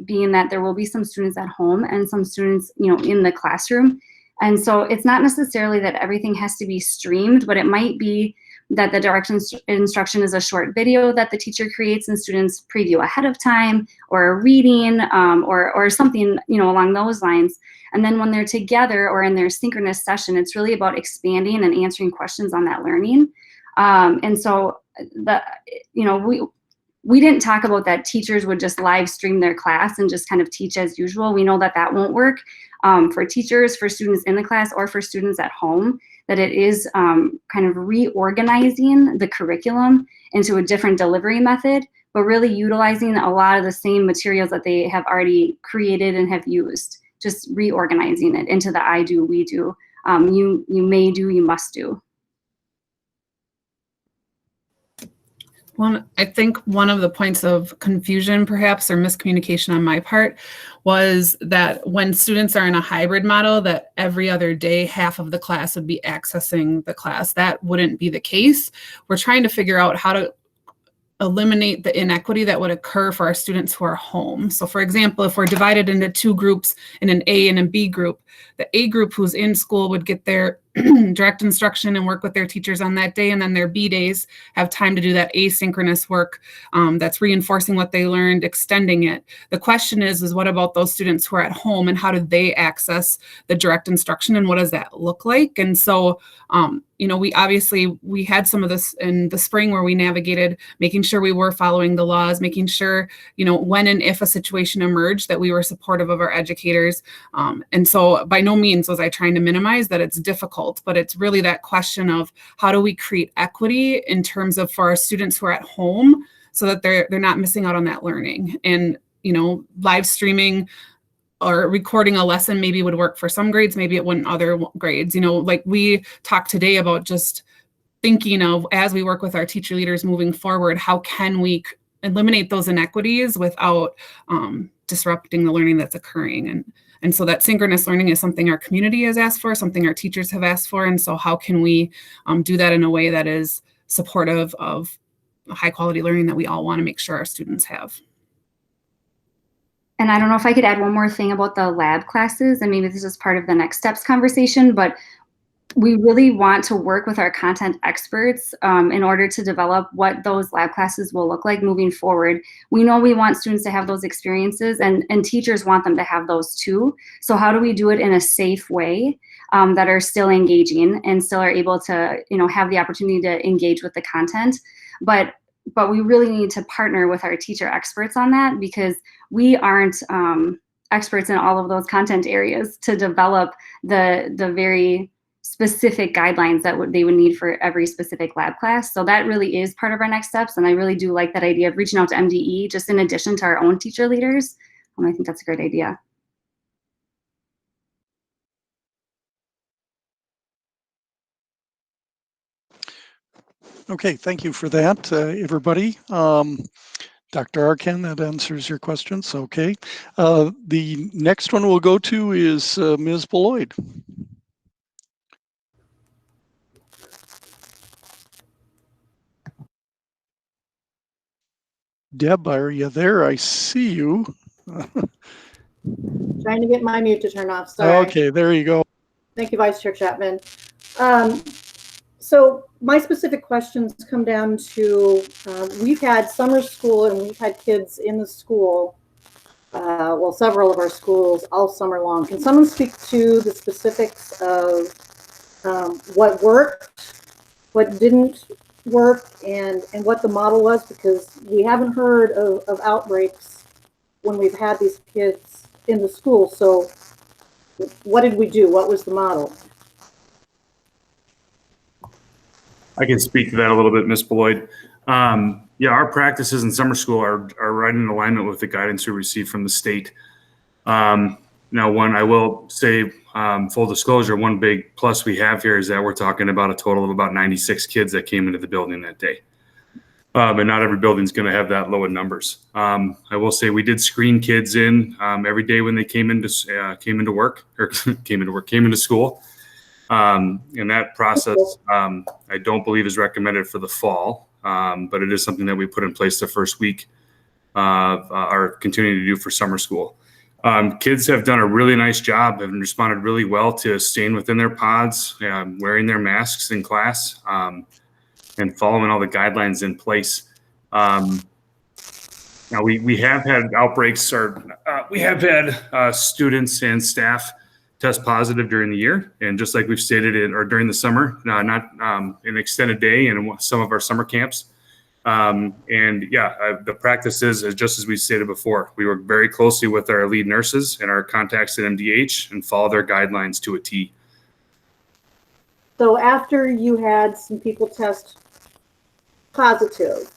being that there will be some students at home and some students, you know, in the classroom. And so it's not necessarily that everything has to be streamed, but it might be that the direct instruction is a short video that the teacher creates and students preview ahead of time, or a reading, or something, you know, along those lines. And then when they're together or in their synchronous session, it's really about expanding and answering questions on that learning. And so you know, we didn't talk about that teachers would just live stream their class and just kind of teach as usual. We know that that won't work for teachers, for students in the class, or for students at home, that it is kind of reorganizing the curriculum into a different delivery method, but really utilizing a lot of the same materials that they have already created and have used, just reorganizing it into the I do, we do, you may do, you must do. Well, I think one of the points of confusion, perhaps, or miscommunication on my part, was that when students are in a hybrid model, that every other day, half of the class would be accessing the class. That wouldn't be the case. We're trying to figure out how to eliminate the inequity that would occur for our students who are home. So for example, if we're divided into two groups, in an A and a B group, the A group who's in school would get their direct instruction and work with their teachers on that day, and then their B days have time to do that asynchronous work that's reinforcing what they learned, extending it. The question is what about those students who are at home, and how do they access the direct instruction, and what does that look like? And so, you know, we had some of this in the spring where we navigated making sure we were following the laws, making sure, you know, when and if a situation emerged, that we were supportive of our educators. And so by no means was I trying to minimize that it's difficult, but it's really that question of how do we create equity in terms of for our students who are at home, so that they're not missing out on that learning. And, you know, live streaming or recording a lesson maybe would work for some grades, maybe it wouldn't other grades. You know, like we talked today about just thinking of, as we work with our teacher leaders moving forward, how can we eliminate those inequities without disrupting the learning that's occurring. And so that synchronous learning is something our community has asked for, something our teachers have asked for. And so how can we do that in a way that is supportive of high quality learning that we all want to make sure our students have? And I don't know if I could add one more thing about the lab classes, and maybe this is part of the next steps conversation, but we really want to work with our content experts in order to develop what those lab classes will look like moving forward. We know we want students to have those experiences, and teachers want them to have those too. So how do we do it in a safe way that are still engaging and still are able to, you know, have the opportunity to engage with the content? But we really need to partner with our teacher experts on that, because we aren't experts in all of those content areas to develop the very specific guidelines that they would need for every specific lab class. So that really is part of our next steps. And I really do like that idea of reaching out to MDE, just in addition to our own teacher leaders. I think that's a great idea. Okay, thank you for that, everybody. Dr. Arkan, that answers your questions. Okay. The next one we'll go to is Ms. Beloit. Deb, are you there? I see you. Trying to get my mute to turn off. Sorry. Okay, there you go. Thank you, Vice Chair Chapman. So my specific questions come down to, we've had summer school and we've had kids in the school well, several of our schools all summer long. Can someone speak to the specifics of what worked, what didn't work, and what the model was? Because we haven't heard of outbreaks when we've had these kids in the school. So what did we do? What was the model? I can speak to that a little bit, Ms. Beloit. Yeah, our practices in summer school are right in alignment with the guidance we receive from the state. Now, one, I will say, full disclosure, one big plus we have here is that we're talking about a total of about 96 kids that came into the building that day. But not every building is going to have that low in numbers. I will say we did screen kids in every day when they came into school. And that process, I don't believe is recommended for the fall, but it is something that we put in place the first week of our continuing to do for summer school. Kids have done a really nice job and responded really well to staying within their pods, wearing their masks in class, and following all the guidelines in place. Now we have had outbreaks, or we have had students and staff test positive during the year, and just like we've stated or during the summer, not an extended day in some of our summer camps. The practice is just as we stated before. We work very closely with our lead nurses and our contacts at MDH and follow their guidelines to a T. So after you had some people test positive,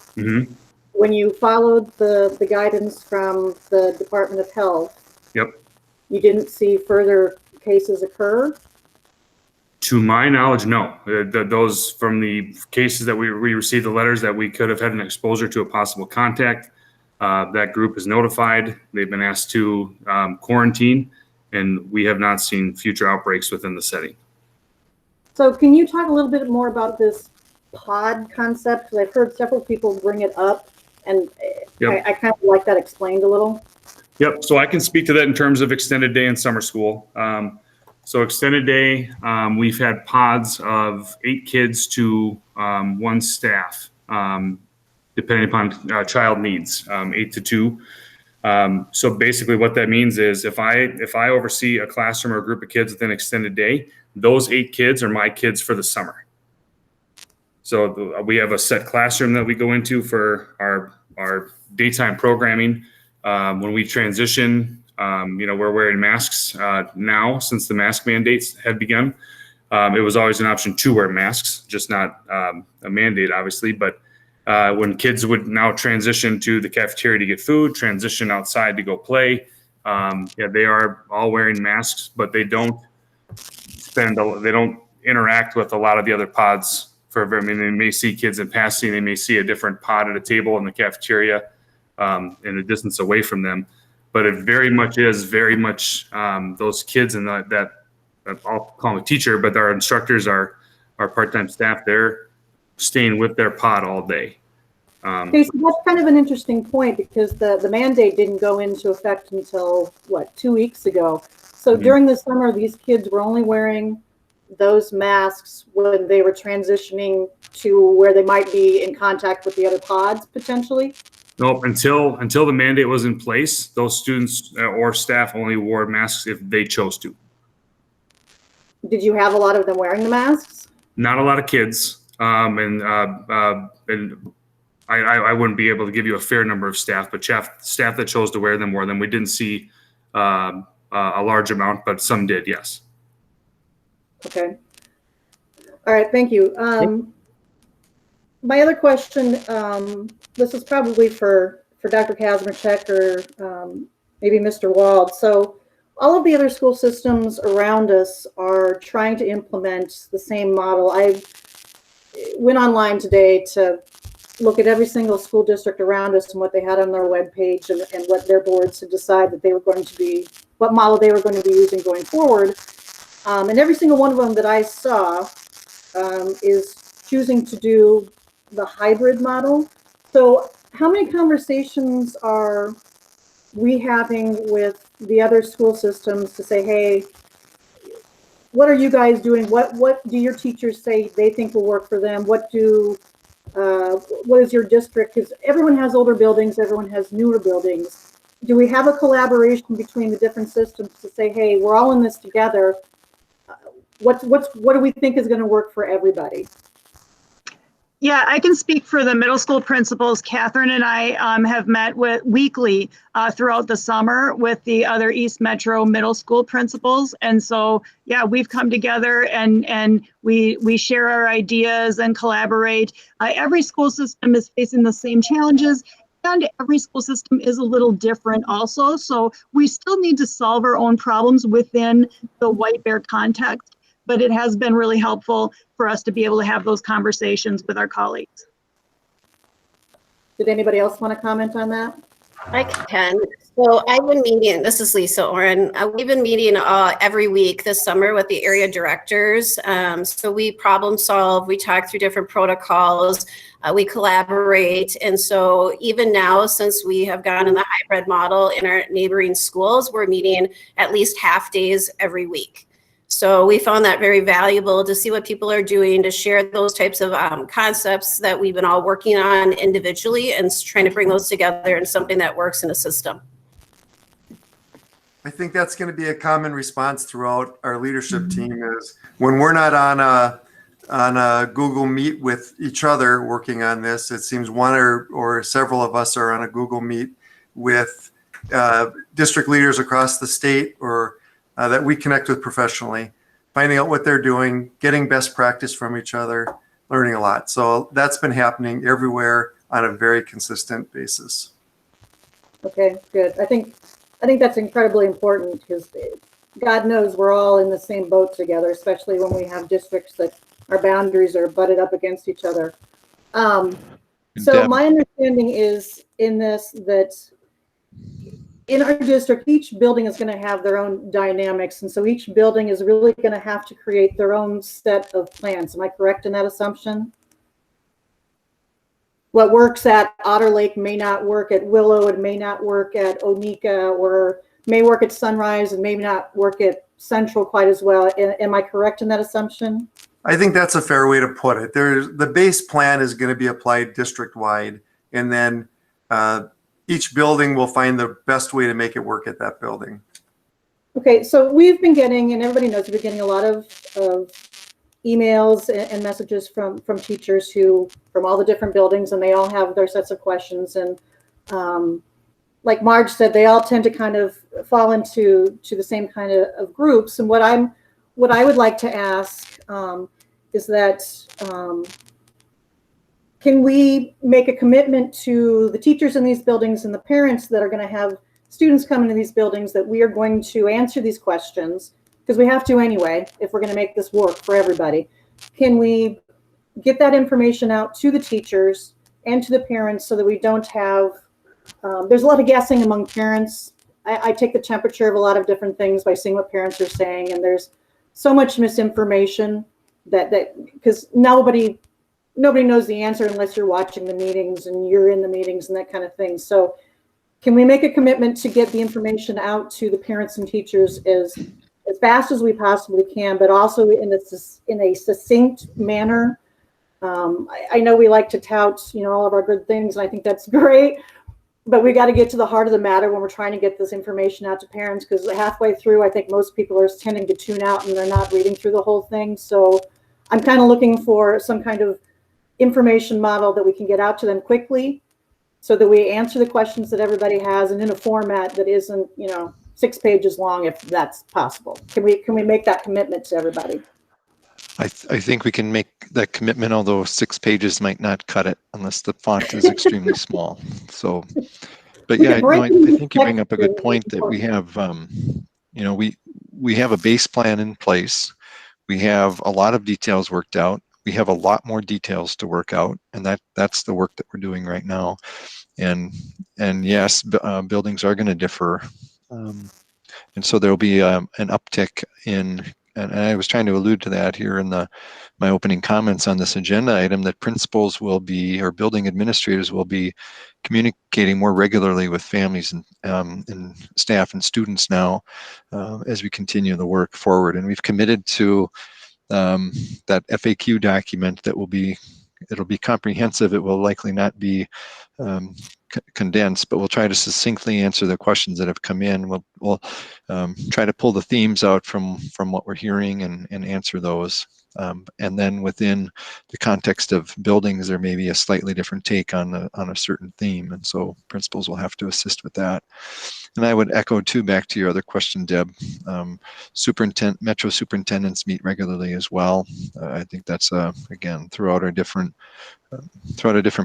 when you followed the guidance from the Department of Health, yep, you didn't see further cases occur? To my knowledge, no. Those from the cases that we received the letters that we could have had an exposure to a possible contact, that group is notified. They've been asked to quarantine, and we have not seen future outbreaks within the setting. So can you talk a little bit more about this pod concept? Because I've heard several people bring it up, and yep. I kind of like that explained a little. Yep, so I can speak to that in terms of extended day and summer school. So extended day, we've had pods of 8 kids to 1 staff, depending upon child needs, 8 to 2. So basically what that means is if I oversee a classroom or a group of kids within extended day, those 8 kids are my kids for the summer. So we have a set classroom that we go into for our daytime programming. When we transition, we're wearing masks now since the mask mandates had begun. It was always an option to wear masks, just not a mandate, obviously. But when kids would now transition to the cafeteria to get food, transition outside to go play, they are all wearing masks, but they don't interact with a lot of the other pods. They may see kids in passing, they may see a different pod at a table in the cafeteria in a distance away from them. But it very much those kids and that I'll call them a teacher, but our instructors are part-time staff. They're staying with their pod all day. Okay, so that's kind of an interesting point, because the mandate didn't go into effect until, 2 weeks ago. So during the summer, these kids were only wearing those masks when they were transitioning to where they might be in contact with the other pods, potentially? Nope, until the mandate was in place, those students or staff only wore masks if they chose to. Did you have a lot of them wearing the masks? Not a lot of kids, and I wouldn't be able to give you a fair number of staff, but staff that chose to wear them wore them. We didn't see a large amount, but some did, yes. Okay. All right, thank you. My other question, this is probably for Dr. Kazmierczak or maybe Mr. Wald. So all of the other school systems around us are trying to implement the same model. I went online today to look at every single school district around us and what they had on their webpage and what their boards had decided that they were going to be, what model they were going to be using going forward. And every single one of them that I saw is choosing to do the hybrid model. So how many conversations are we having with the other school systems to say, hey, what are you guys doing? What do your teachers say they think will work for them? What is your district? Because everyone has older buildings, everyone has newer buildings. do we have a collaboration between the different systems to say, hey, we're all in this together? What do we think is going to work for everybody? Yeah, I can speak for the middle school principals. Catherine and I have met with weekly throughout the summer with the other East Metro middle school principals. And so, yeah, we've come together and we share our ideas and collaborate. Every school system is facing the same challenges, and every school system is a little different also. So we still need to solve our own problems within the White Bear context. But it has been really helpful for us to be able to have those conversations with our colleagues. Did anybody else want to comment on that? I can. So I've been meeting, this is Lisa Oren. We've been meeting every week this summer with the area directors. So we problem solve, we talk through different protocols, we collaborate. And so even now, since we have gone in the hybrid model in our neighboring schools, we're meeting at least half days every week. So we found that very valuable to see what people are doing, to share those types of concepts that we've been all working on individually and trying to bring those together in something that works in a system. I think that's going to be a common response throughout our leadership team is when we're not on a Google Meet with each other working on this, it seems one or several of us are on a Google Meet with district leaders across the state or that we connect with professionally, finding out what they're doing, getting best practice from each other, learning a lot. So that's been happening everywhere on a very consistent basis. Okay, good. I think that's incredibly important because God knows we're all in the same boat together, especially when we have districts that our boundaries are butted up against each other. So my understanding is in this that in our district, each building is going to have their own dynamics. And so each building is really going to have to create their own set of plans. Am I correct in that assumption? What works at Otter Lake may not work at Willow, it may not work at Onika, or may work at Sunrise and maybe not work at Central quite as well. Am I correct in that assumption? I think that's a fair way to put it. The base plan is going to be applied district-wide, and then each building will find the best way to make it work at that building. Okay, so we've been getting, and everybody knows, we've been getting a lot of emails and messages from teachers from all the different buildings, and they all have their sets of questions. And like Marge said, they all tend to kind of fall into the same kind of groups. And what I would like to ask is that can we make a commitment to the teachers in these buildings and the parents that are going to have students come into these buildings that we are going to answer these questions, because we have to anyway, if we're going to make this work for everybody. Can we get that information out to the teachers and to the parents so that we don't have, there's a lot of guessing among parents. I take the temperature of a lot of different things by seeing what parents are saying, and there's so much misinformation that because nobody knows the answer unless you're watching the meetings and you're in the meetings and that kind of thing. So can we make a commitment to get the information out to the parents and teachers as fast as we possibly can, but also in a succinct manner? I know we like to tout, all of our good things, and I think that's great, but we got to get to the heart of the matter when we're trying to get this information out to parents, because halfway through, I think most people are tending to tune out and they're not reading through the whole thing. So I'm kind of looking for some kind of information model that we can get out to them quickly so that we answer the questions that everybody has and in a format that isn't, 6 pages long, if that's possible. Can we make that commitment to everybody? I think we can make that commitment, although 6 pages might not cut it unless the font is extremely small. So, but yeah, I think you bring up a good point that we have, we have a base plan in place. We have a lot of details worked out. We have a lot more details to work out, and that's the work that we're doing right now. And yes, buildings are going to differ, and so there'll be an uptick in. And I was trying to allude to that here in my opening comments on this agenda item, that principals will be, or building administrators will be, communicating more regularly with families and staff and students now as we continue the work forward. And we've committed to that FAQ document that will be it'll be comprehensive. It will likely not be condensed, but we'll try to succinctly answer the questions that have come in. We'll try to pull the themes out from what we're hearing and answer those. And then within the context of buildings, there may be a slightly different take on a certain theme, and so principals will have to assist with that. And I would echo too, back to your other question, Deb. Metro superintendents meet regularly as well. I think that's again throughout our different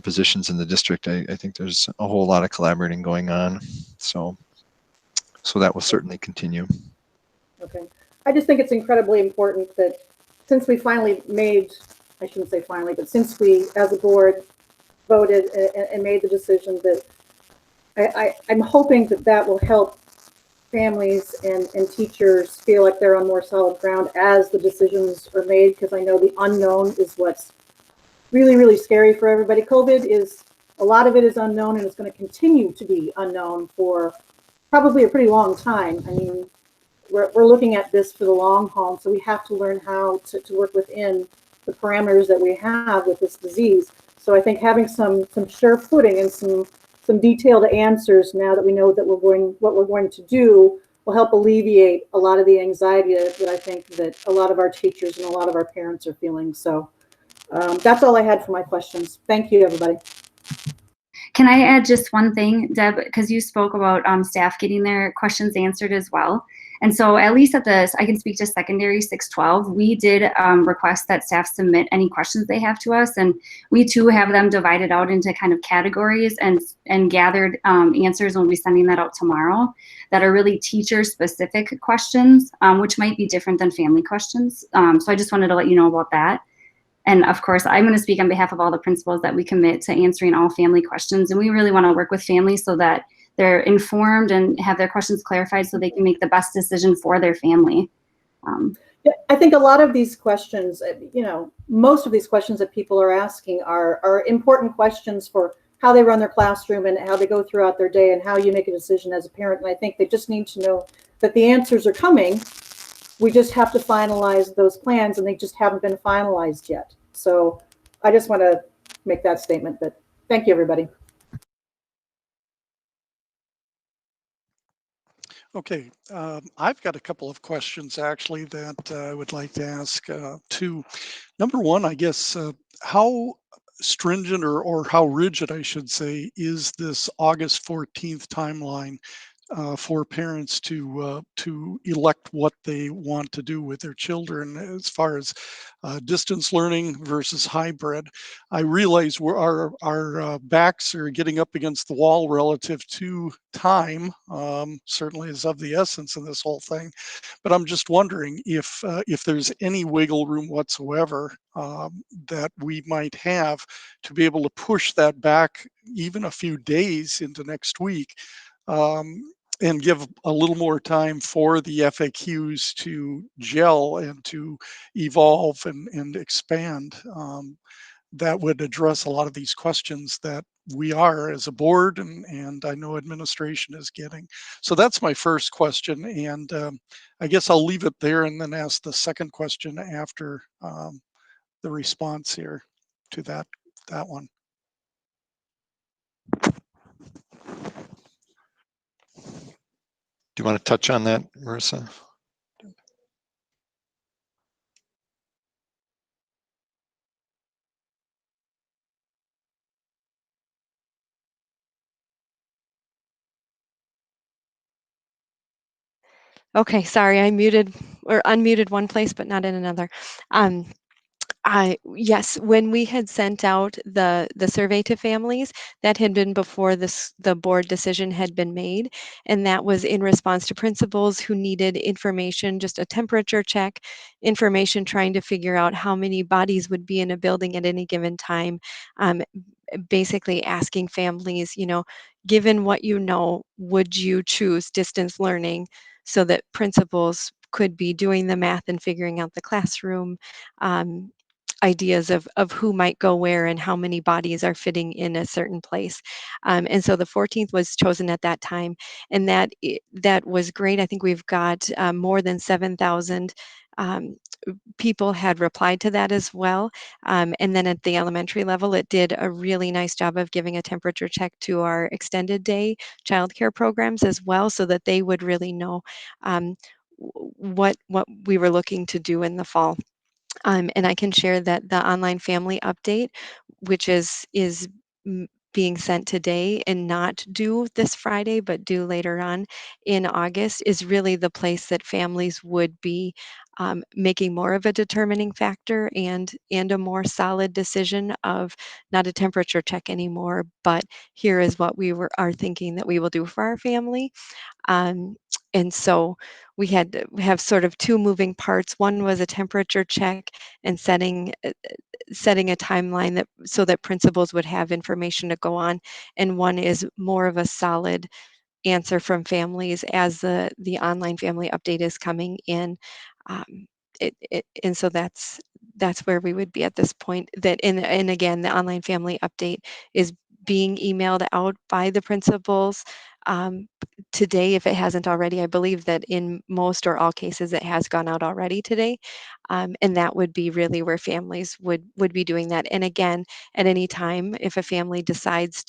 positions in the district. I think there's a whole lot of collaborating going on. So that will certainly continue. Okay. I just think it's incredibly important that since we finally made, I shouldn't say finally, but since we as a board voted and made the decision, that I'm hoping that will help families and teachers feel like they're on more solid ground as the decisions are made, because I know the unknown is what's really, really scary for everybody. COVID is, a lot of it is unknown, and it's going to continue to be unknown for probably a pretty long time. I mean, we're looking at this for the long haul, so we have to learn how to work within the parameters that we have with this disease. So I think having some sure footing and some detailed answers now that we know that what we're going to do will help alleviate a lot of the anxiety that I think that a lot of our teachers and a lot of our parents are feeling. So that's all I had for my questions. Thank you, everybody. Can I add just one thing, Deb, because you spoke about staff getting their questions answered as well. And so at least at I can speak to secondary 612, we did request that staff submit any questions they have to us. And we too have them divided out into kind of categories and gathered answers when we'll be sending that out tomorrow that are really teacher specific questions, which might be different than family questions. So I just wanted to let you know about that. And of course, I'm going to speak on behalf of all the principals that we commit to answering all family questions. And we really want to work with families so that they're informed and have their questions clarified so they can make the best decision for their family. Yeah, I think a lot of these questions, most of these questions that people are asking are important questions for how they run their classroom and how they go throughout their day and how you make a decision as a parent. And I think they just need to know that the answers are coming. We just have to finalize those plans, and they just haven't been finalized yet. So I just want to make that statement. But thank you, everybody. Okay, I've got a couple of questions actually that I would like to ask too. Number one, I guess, how stringent or how rigid, I should say, is this August 14th timeline for parents to elect what they want to do with their children as far as distance learning versus hybrid? I realize our backs are getting up against the wall relative to time, certainly is of the essence in this whole thing. But I'm just wondering if there's any wiggle room whatsoever that we might have to be able to push that back even a few days into next week. And give a little more time for the FAQs to gel and to evolve and expand. That would address a lot of these questions that we are as a board and I know administration is getting. So that's my first question. And I guess I'll leave it there and then ask the second question after the response here to that one. Do you want to touch on that, Marissa? Okay, sorry, I muted or unmuted one place, but not in another. Yes, when we had sent out the survey to families, that had been before the board decision had been made, and that was in response to principals who needed information, just a temperature check, information trying to figure out how many bodies would be in a building at any given time, basically asking families, given what you know, would you choose distance learning so that principals could be doing the math and figuring out the classroom ideas of who might go where and how many bodies are fitting in a certain place. And so the 14th was chosen at that time, and that was great. I think we've got more than 7,000 people had replied to that as well. And then at the elementary level, it did a really nice job of giving a temperature check to our extended day childcare programs as well, so that they would really know what we were looking to do in the fall. And I can share that the online family update, which is being sent today and not due this Friday, but due later on in August, is really the place that families would be making more of a determining factor and a more solid decision of not a temperature check anymore, but here is what we are thinking that we will do for our family. And so we have sort of two moving parts. One was a temperature check and setting a timeline that so that principals would have information to go on, and one is more of a solid answer from families as the online family update is coming in. And so that's where we would be at this point. And again, the online family update is being emailed out by the principals today, if it hasn't already. I believe that in most or all cases it has gone out already today, and that would be really where families would be doing that. And again, at any time, if a family decides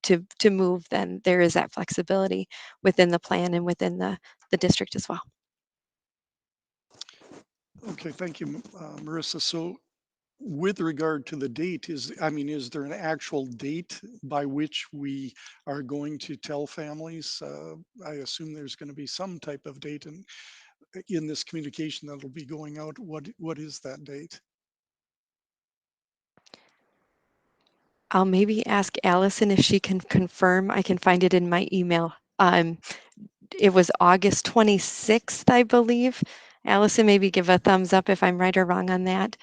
to move, then there is that flexibility within the plan and within the district as well. Okay, thank you, Marissa. So with regard to the date, is there an actual date by which we are going to tell families? I assume there's going to be some type of date in this communication that'll be going out. What is that date? I'll maybe ask Allison if she can confirm. I can find it in my email. It was August 26th, I believe. Allison, maybe give a thumbs up if I'm right or wrong on that.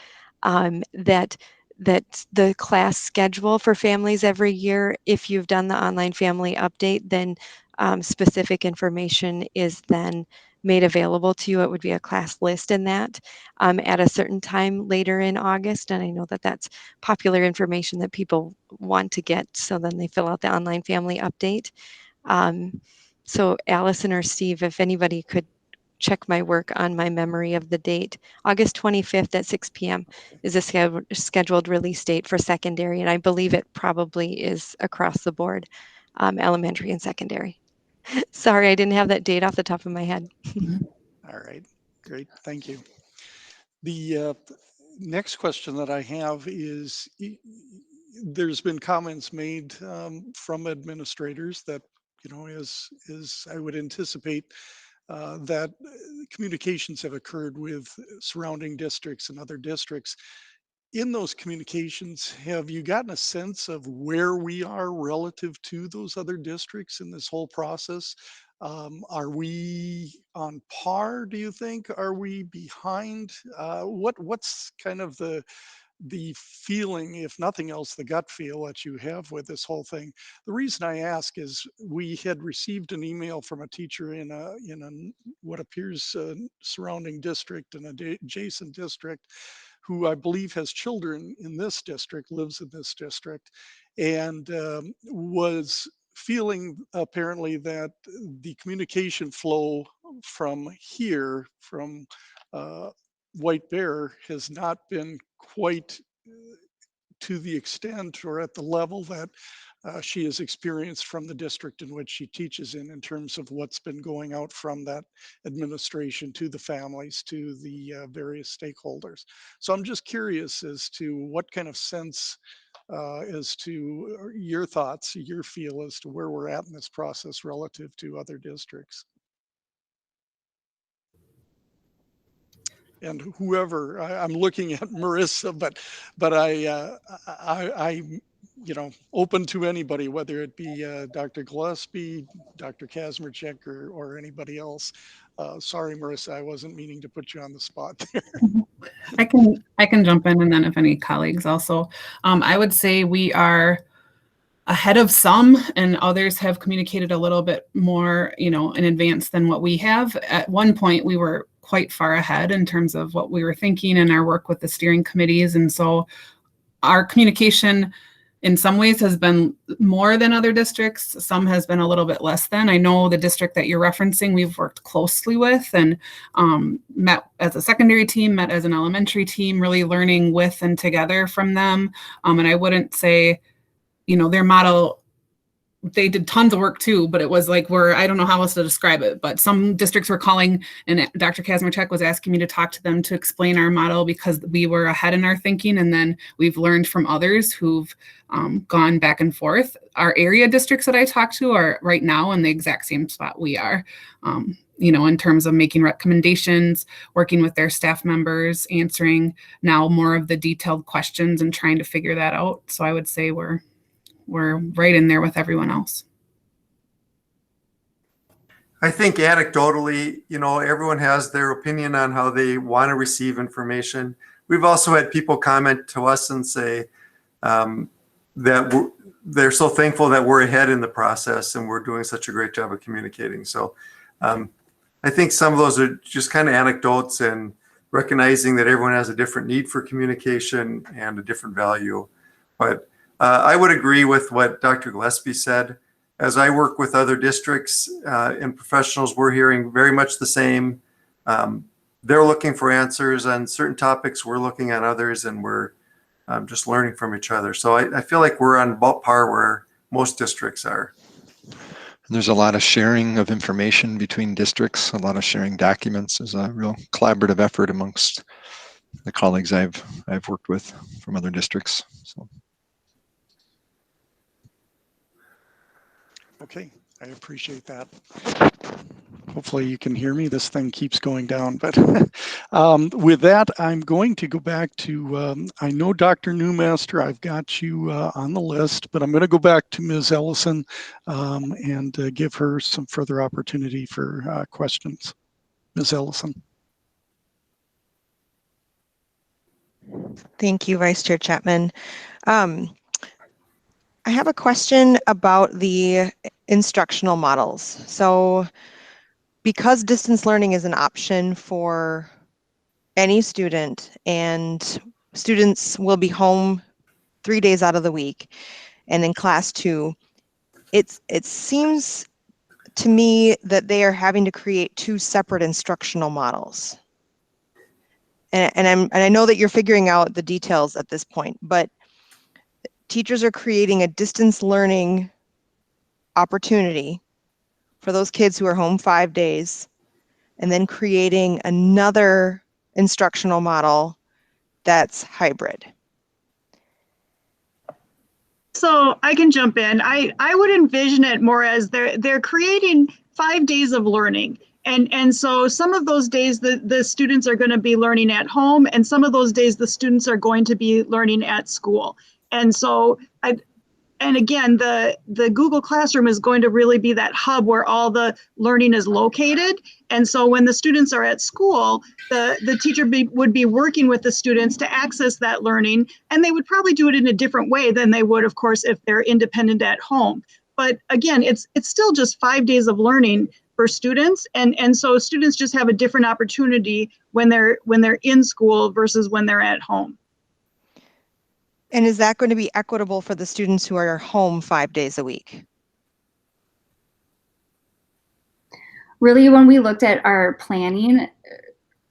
That the class schedule for families every year, if you've done the online family update, then specific information is then made available to you. It would be a class list in that at a certain time later in August. And I know that that's popular information that people want to get. So then they fill out the online family update. So Allison or Steve, if anybody could check my work on my memory of the date. August 25th at 6 p.m. is a scheduled release date for secondary, and I believe it probably is across the board, elementary and secondary. Sorry, I didn't have that date off the top of my head. All right, great, thank you. The next question that I have is, there's been comments made from administrators that, as I would anticipate, that communications have occurred with surrounding districts and other districts. In those communications, have you gotten a sense of where we are relative to those other districts in this whole process? Are we on par, do you think? Are we behind? What's kind of the feeling, if nothing else, the gut feel that you have with this whole thing? The reason I ask is we had received an email from a teacher in what appears surrounding district and adjacent district, who I believe has children in this district, lives in this district, and was feeling apparently that the communication flow from here, from White Bear, has not been quite to the extent or at the level that she has experienced from the district in which she teaches in terms of what's been going out from that administration to the families, to the various stakeholders. So I'm just curious as to what kind of sense, as to your thoughts, your feel as to where we're at in this process relative to other districts. And whoever, I'm looking at Marissa, but I open to anybody, whether it be Dr. Gillespie, Dr. Kazmierczak, or anybody else. Sorry, Marissa, I wasn't meaning to put you on the spot there. I can jump in, and then if any colleagues also, I would say we are ahead of some, and others have communicated a little bit more, in advance than what we have. At one point, we were quite far ahead in terms of what we were thinking and our work with the steering committees. And so our communication in some ways has been more than other districts. Some has been a little bit less than. I know the district that you're referencing, we've worked closely with and met as a secondary team, met as an elementary team, really learning with and together from them. And I wouldn't say, you know, their model, they did tons of work too, but it was like I don't know how else to describe it, but some districts were calling and Dr. Kazmarchuk was asking me to talk to them to explain our model because we were ahead in our thinking. And then we've learned from others who've gone back and forth. Our area districts that I talk to are right now in the exact same spot we are, you know, in terms of making recommendations, working with their staff members, answering now more of the detailed questions and trying to figure that out. So I would say we're right in there with everyone else. I think anecdotally, you know, everyone has their opinion on how they want to receive information. We've also had people comment to us and say that they're so thankful that we're ahead in the process and we're doing such a great job of communicating. So I think some of those are just kind of anecdotes and recognizing that everyone has a different need for communication and a different value. But I would agree with what Dr. Gillespie said. As I work with other districts and professionals, we're hearing very much the same. They're looking for answers on certain topics. We're looking at others, and we're just learning from each other. So I feel like we're on about par where most districts are. There's a lot of sharing of information between districts, a lot of sharing documents. There's a real collaborative effort amongst the colleagues I've worked with from other districts. So. Okay, I appreciate that. Hopefully you can hear me. This thing keeps going down, but with that, I'm going to go back to, I know Dr. Newmaster, I've got you on the list, but I'm going to go back to Ms. Ellison and give her some further opportunity for questions. Ms. Ellison. Thank you, Vice Chair Chapman. I have a question about the instructional models. So because distance learning is an option for any student and students will be home 3 days out of the week and in class 2, it seems to me that they are having to create 2 separate instructional models. And I know that you're figuring out the details at this point, but teachers are creating a distance learning opportunity for those kids who are home 5 days, and then creating another instructional model that's hybrid. So I can jump in. I would envision it more as they're creating 5 days of learning. And so some of those days the students are going to be learning at home, and some of those days the students are going to be learning at school. And so and again, the Google Classroom is going to really be that hub where all the learning is located. And so when the students are at school, the teacher would be working with the students to access that learning, and they would probably do it in a different way than they would, of course, if they're independent at home. But again, it's still just 5 days of learning for students, and so students just have a different opportunity when they're in school versus when they're at home. And is that going to be equitable for the students who are home 5 days a week? Really, when we looked at our planning,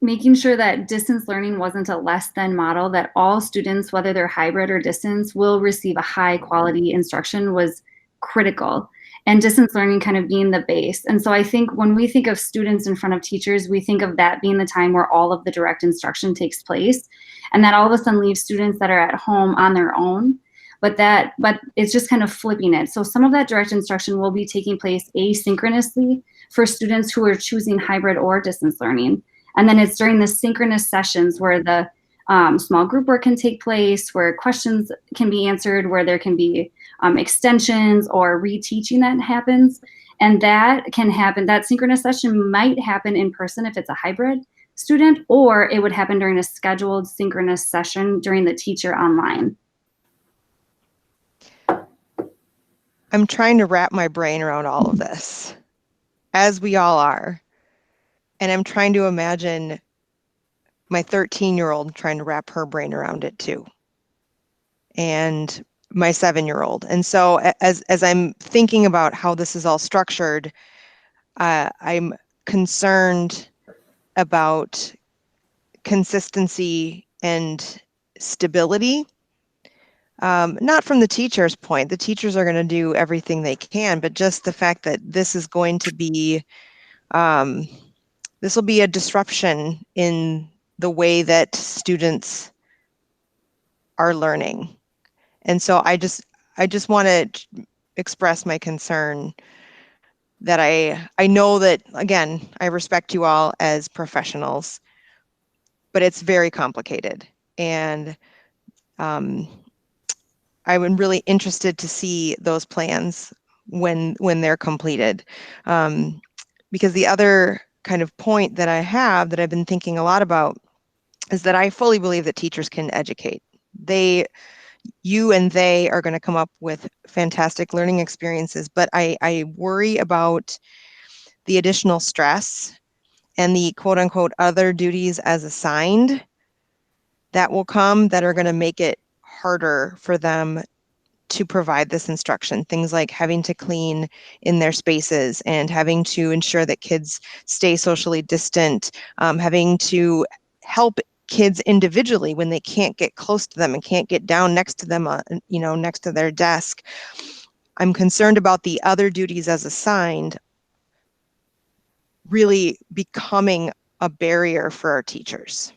making sure that distance learning wasn't a less than model, that all students, whether they're hybrid or distance, will receive a high quality instruction was critical. And distance learning kind of being the base. And so I think when we think of students in front of teachers, we think of that being the time where all of the direct instruction takes place. And that all of a sudden leaves students that are at home on their own. But it's just kind of flipping it. So some of that direct instruction will be taking place asynchronously for students who are choosing hybrid or distance learning. And then it's during the synchronous sessions where the small group work can take place, where questions can be answered, where there can be extensions or reteaching that happens. And that can happen, that synchronous session might happen in person if it's a hybrid student, or it would happen during a scheduled synchronous session during the teacher online. I'm trying to wrap my brain around all of this, as we all are. And I'm trying to imagine my 13-year-old trying to wrap her brain around it too. And my 7-year-old. And so as I'm thinking about how this is all structured, I'm concerned about consistency and stability. Not from the teacher's point. The teachers are going to do everything they can, but just the fact that this is going to be, this will be a disruption in the way that students are learning. And so I just want to express my concern that I know that, again, I respect you all as professionals, but it's very complicated. And I'm really interested to see those plans when they're completed. Because the other kind of point that I have that I've been thinking a lot about is that I fully believe that teachers can educate. You and they are going to come up with fantastic learning experiences, but I worry about the additional stress and the quote unquote other duties as assigned that will come that are going to make it harder for them to provide this instruction. Things like having to clean in their spaces and having to ensure that kids stay socially distant, having to help kids individually when they can't get close to them and can't get down next to them, next to their desk. I'm concerned about the other duties as assigned really becoming a barrier for our teachers.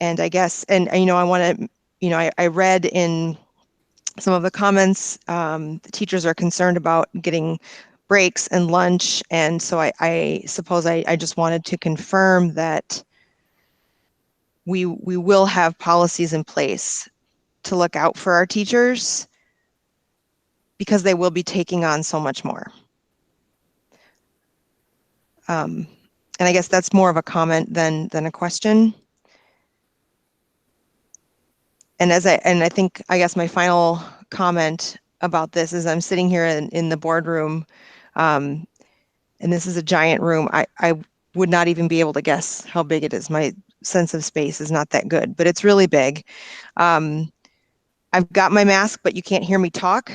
And I guess, I want to, I read in some of the comments, the teachers are concerned about getting breaks and lunch. And so I suppose I just wanted to confirm that we will have policies in place to look out for our teachers because they will be taking on so much more. And I guess that's more of a comment than a question. And I guess my final comment about this is I'm sitting here in the boardroom, and this is a giant room. I would not even be able to guess how big it is. My sense of space is not that good, but it's really big. I've got my mask, but you can't hear me talk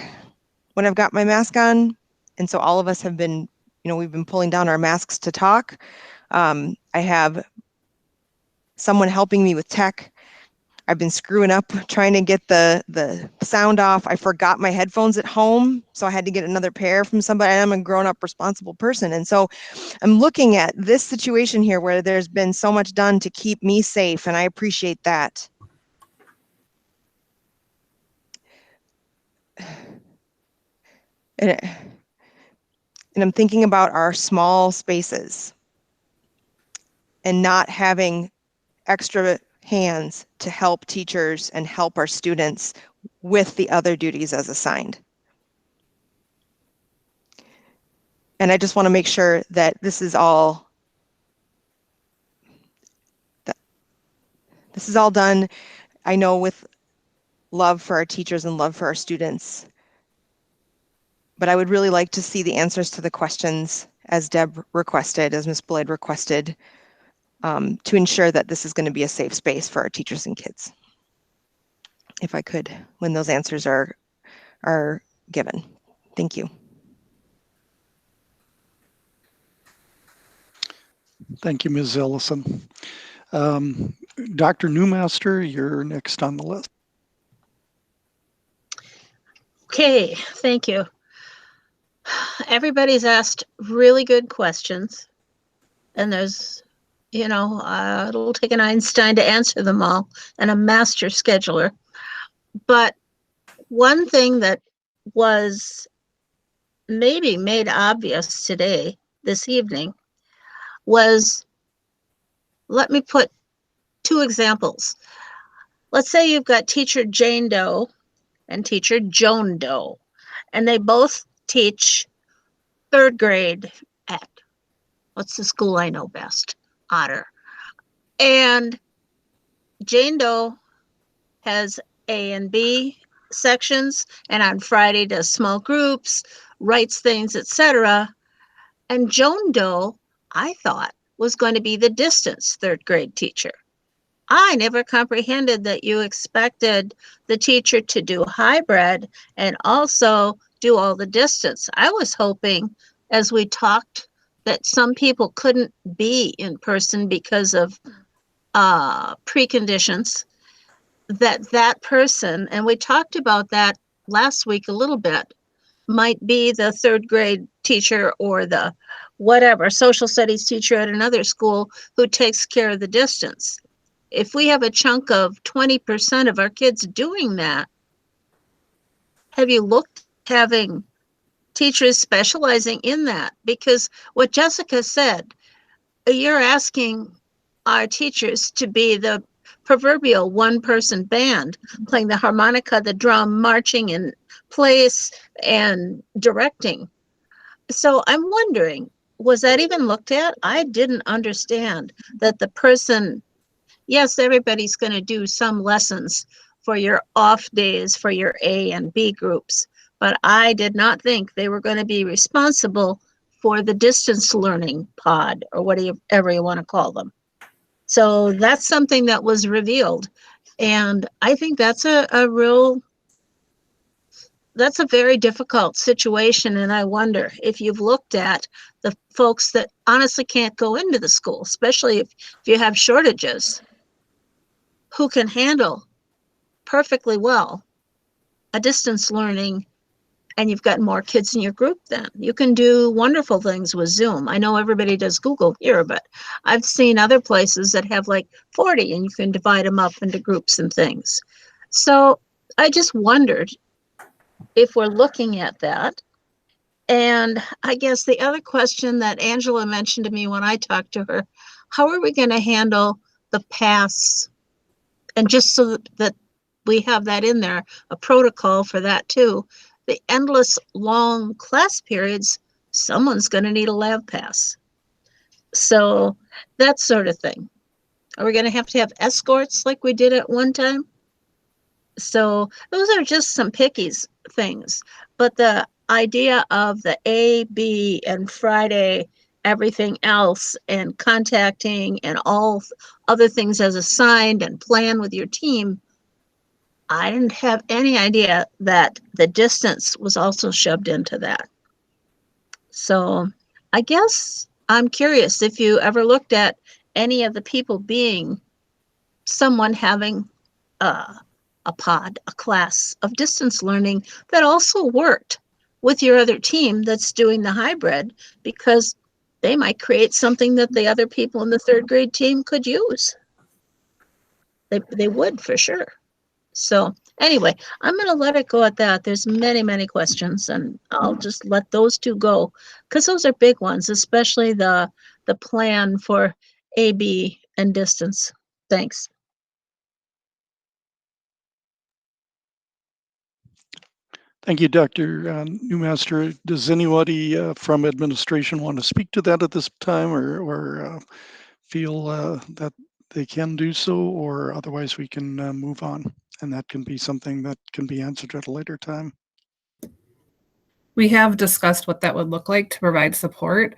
when I've got my mask on. And so all of us have been, we've been pulling down our masks to talk. I have someone helping me with tech. I've been screwing up trying to get the sound off. I forgot my headphones at home, so I had to get another pair from somebody. I'm a grown-up responsible person. And so I'm looking at this situation here where there's been so much done to keep me safe, and I appreciate that. And I'm thinking about our small spaces and not having extra hands to help teachers and help our students with the other duties as assigned. And I just want to make sure that this is all done, I know, with love for our teachers and love for our students. But I would really like to see the answers to the questions as Deb requested, as Ms. Boyd requested, to ensure that this is going to be a safe space for our teachers and kids. If I could, when those answers are given. Thank you. Thank you, Ms. Ellison. Dr. Newmaster, you're next on the list. Okay, thank you. Everybody's asked really good questions, and there's, it'll take an Einstein to answer them all and a master scheduler. But one thing that was maybe made obvious this evening, was, let me put two examples. Let's say you've got teacher Jane Doe and teacher Joan Doe, and they both teach third grade at, what's the school I know best? Otter. And Jane Doe has A and B sections, and on Friday does small groups, writes things, etc. And Joan Doe I thought was going to be the distance third grade teacher. I never comprehended that you expected the teacher to do hybrid and also do all the distance. I was hoping, as we talked, that some people couldn't be in person because of preconditions, that person, and we talked about that last week a little bit, might be the third grade teacher or the whatever social studies teacher at another school who takes care of the distance. If we have a chunk of 20% of our kids doing that, have you looked at having teachers specializing in that? Because what Jessica said, you're asking our teachers to be the proverbial one-person band, playing the harmonica, the drum, marching in place, and directing. So I'm wondering, was that even looked at? I didn't understand that the person, yes, everybody's going to do some lessons for your off days for your A and B groups, but I did not think they were going to be responsible for the distance learning pod or whatever you want to call them. So that's something that was revealed. And I think that's that's a very difficult situation. And I wonder if you've looked at the folks that honestly can't go into the school, especially if you have shortages, who can handle perfectly well a distance learning, and you've got more kids in your group. Then you can do wonderful things with Zoom. I know everybody does Google here, but I've seen other places that have like 40 and you can divide them up into groups and things. So I just wondered if we're looking at that. And I guess the other question that Angela mentioned to me when I talked to her, how are we going to handle the pass? And just so that we have that in there, a protocol for that too. The endless long class periods, someone's going to need a lab pass. So that sort of thing. Are we going to have escorts like we did at one time? So those are just some pickies things. But the idea of the A, B, and Friday, everything else, and contacting and all other things as assigned and plan with your team, I didn't have any idea that the distance was also shoved into that. So I guess I'm curious if you ever looked at any of the people being someone having a pod, a class of distance learning that also worked with your other team that's doing the hybrid, because they might create something that the other people in the third grade team could use. They would for sure. So anyway, I'm going to let it go at that. There's many, many questions, and I'll just let those two go because those are big ones, especially the plan for AB and distance. Thanks. Thank you, Dr. Newmaster. Does anybody from administration want to speak to that at this time, or feel that they can do so, or otherwise we can move on? And that can be something that can be answered at a later time. We have discussed what that would look like to provide support.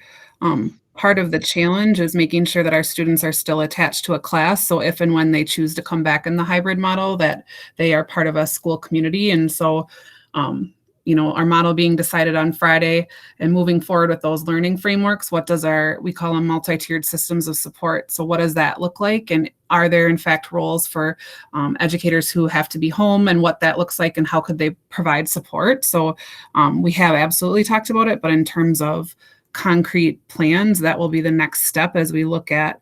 Part of the challenge is making sure that our students are still attached to a class. So if and when they choose to come back in the hybrid model, that they are part of a school community. And so, our model being decided on Friday and moving forward with those learning frameworks, what does we call them multi-tiered systems of support. So what does that look like? And are there in fact roles for educators who have to be home, and what that looks like and how could they provide support? So we have absolutely talked about it, but in terms of concrete plans, that will be the next step as we look at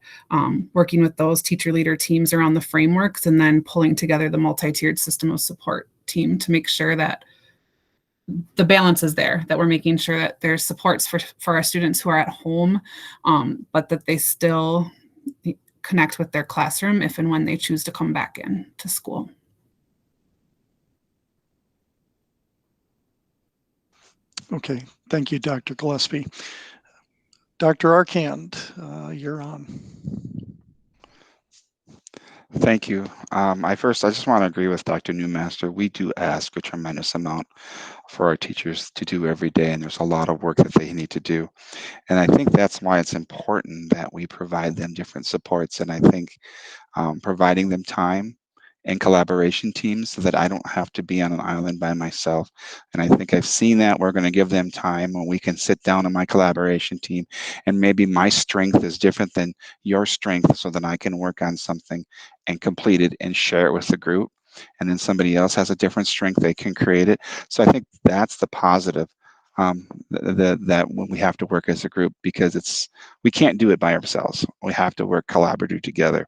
working with those teacher leader teams around the frameworks and then pulling together the multi-tiered system of support team to make sure that the balance is there, that we're making sure that there's supports for our students who are at home, but that they still connect with their classroom if and when they choose to come back in to school. Okay, thank you, Dr. Gillespie. Dr. Arcand, you're on. Thank you. I just want to agree with Dr. Newmaster. We do ask a tremendous amount for our teachers to do every day, and there's a lot of work that they need to do. And I think that's why it's important that we provide them different supports. And I think providing them time and collaboration teams so that I don't have to be on an island by myself. And I think I've seen that. We're going to give them time when we can sit down in my collaboration team, and maybe my strength is different than your strength, so that I can work on something and complete it and share it with the group. And then somebody else has a different strength, they can create it. So I think that's the positive, that when we have to work as a group, because we can't do it by ourselves. We have to work collaboratively together.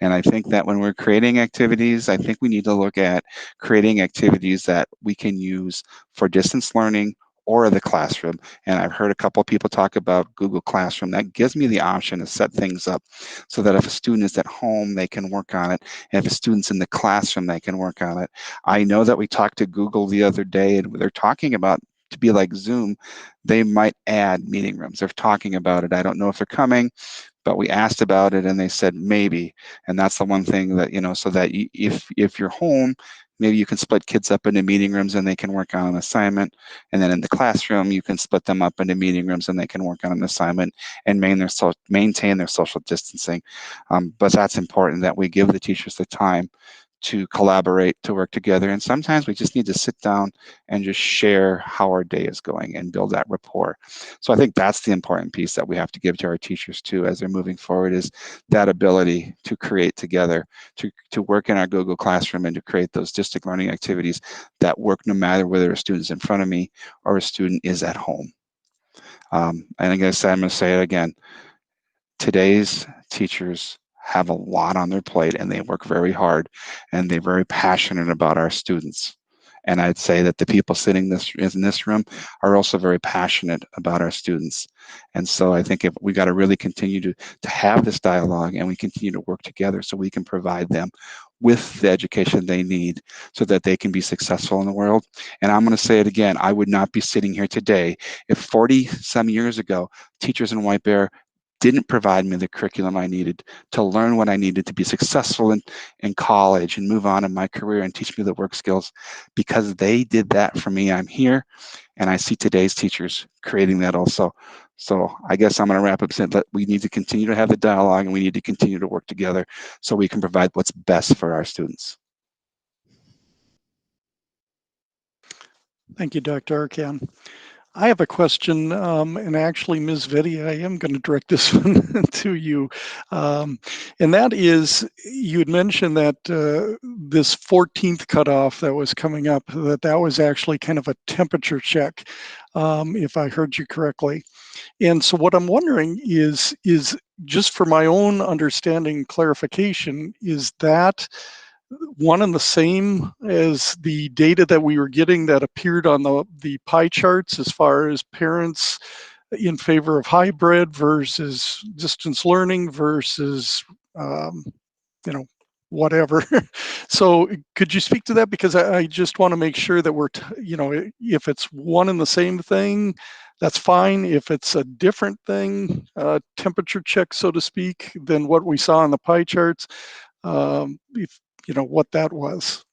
And I think that when we're creating activities, I think we need to look at creating activities that we can use for distance learning or the classroom. And I've heard a couple of people talk about Google Classroom. That gives me the option to set things up so that if a student is at home, they can work on it. And if a student's in the classroom, they can work on it. I know that we talked to Google the other day, and they're talking about, to be like Zoom, they might add meeting rooms. They're talking about it. I don't know if they're coming, but we asked about it and they said maybe. And that's the one thing that, so that if you're home, maybe you can split kids up into meeting rooms and they can work on an assignment. And then in the classroom, you can split them up into meeting rooms and they can work on an assignment and maintain their social distancing. But that's important, that we give the teachers the time to collaborate, to work together. And sometimes we just need to sit down and just share how our day is going and build that rapport. So I think that's the important piece that we have to give to our teachers too, as they're moving forward, is that ability to create together, to work in our Google Classroom and to create those district learning activities that work no matter whether a student's in front of me or a student is at home. And I guess I'm going to say it again, today's teachers have a lot on their plate and they work very hard and they're very passionate about our students. And I'd say that the people sitting in this room are also very passionate about our students. And so I think if we got to really continue to have this dialogue, and we continue to work together so we can provide them with the education they need so that they can be successful in the world. And I'm going to say it again, I would not be sitting here today if 40 some years ago, teachers in White Bear didn't provide me the curriculum I needed to learn what I needed to be successful in college and move on in my career and teach me the work skills. Because they did that for me, I'm here, and I see today's teachers creating that also. So I guess I'm going to wrap up saying that we need to continue to have the dialogue and we need to continue to work together so we can provide what's best for our students. Thank you, Dr. Arcan. I have a question, and actually, Ms. Vitti, I am going to direct this one to you. And that is, you had mentioned that this 14th cutoff that was coming up, that was actually kind of a temperature check, if I heard you correctly. And so what I'm wondering is just for my own understanding, clarification, is that one and the same as the data that we were getting that appeared on the pie charts as far as parents in favor of hybrid versus distance learning versus, whatever. So could you speak to that? Because I just want to make sure that we're, if it's one and the same thing, that's fine. If it's a different thing, temperature check, so to speak, than what we saw on the pie charts, what that was.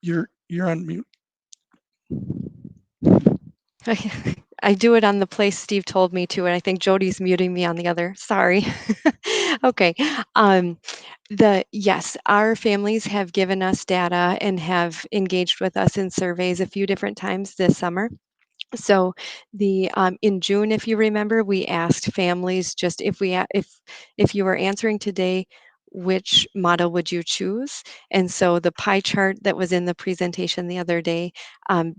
You're on mute. I do it on the place Steve told me to, and I think Jody's muting me on the other. Sorry. Okay. Yes, our families have given us data and have engaged with us in surveys a few different times this summer. So in June, if you remember, we asked families just if you were answering today, which model would you choose? And so the pie chart that was in the presentation the other day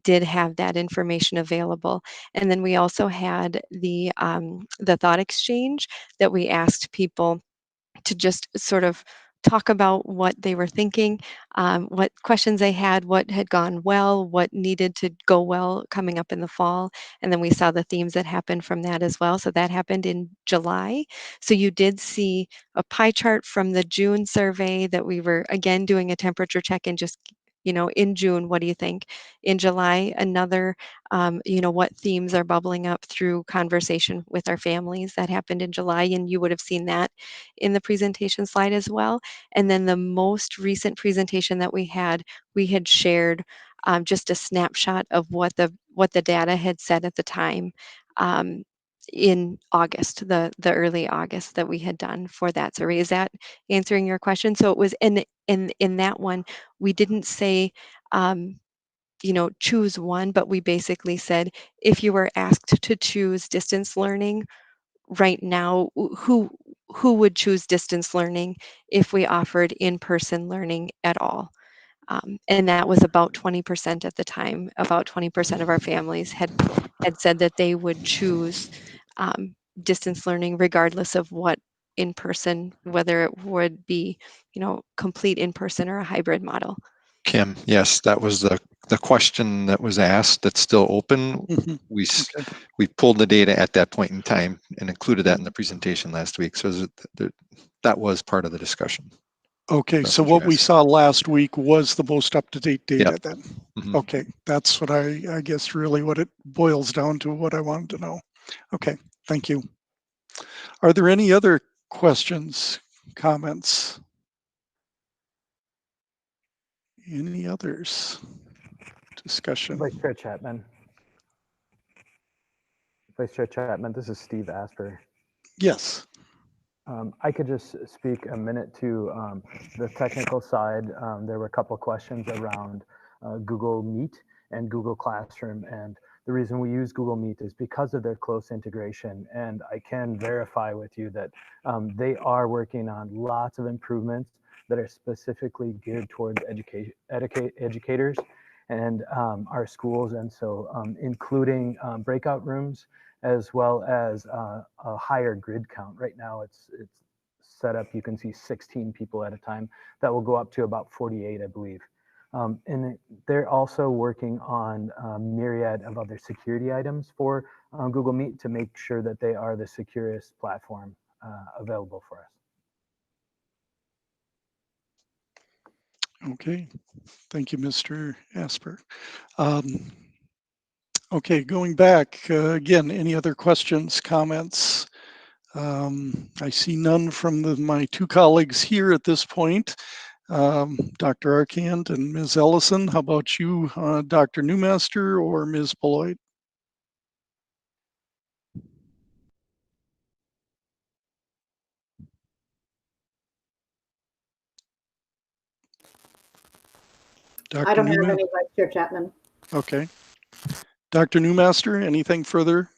did have that information available. And then we also had the thought exchange that we asked people to just sort of talk about what they were thinking, what questions they had, what had gone well, what needed to go well coming up in the fall. And then we saw the themes that happened from that as well. So that happened in July. So you did see a pie chart from the June survey that we were, again, doing a temperature check and just in June, what do you think? In July, another, what themes are bubbling up through conversation with our families. That happened in July, and you would have seen that in the presentation slide as well. And then the most recent presentation that we had shared just a snapshot of what the data had said at the time in August, the early August that we had done for that survey. Is that answering your question? So it was in that one, we didn't say, choose one, but we basically said, if you were asked to choose distance learning right now, who would choose distance learning if we offered in-person learning at all? And that was about 20% at the time. About 20% of our families had said that they would choose distance learning regardless of what in-person, whether it would be, complete in-person or a hybrid model. Kim, yes, that was the question that was asked. That's still open. Mhm. We pulled the data at that point in time and included that in the presentation last week. So that was part of the discussion. Okay, so what we saw last week was the most up-to-date data then. Mhm. Okay, that's what I guess really what it boils down to, what I wanted to know. Okay, thank you. Are there any other questions, comments? Any others? Discussion. Vice Chair Chapman. Vice Chair Chapman, this is Steve Asper. Yes. I could just speak a minute to the technical side. There were a couple of questions around Google Meet and Google Classroom. And the reason we use Google Meet is because of their close integration. And I can verify with you that they are working on lots of improvements that are specifically geared towards educators and our schools. And so including breakout rooms, as well as a higher grid count. Right now it's set up, you can see 16 people at a time. That will go up to about 48, I believe. And they're also working on a myriad of other security items for Google Meet to make sure that they are the securest platform available for us. Okay, thank you, Mr. Asper. Okay, going back again, any other questions, comments? I see none from my two colleagues here at this point. Dr. Arcand and Ms. Ellison, how about you, Dr. Newmaster or Ms. Beloit? I don't have any, Vice Chair Chapman. Okay. Dr. Newmaster, anything further?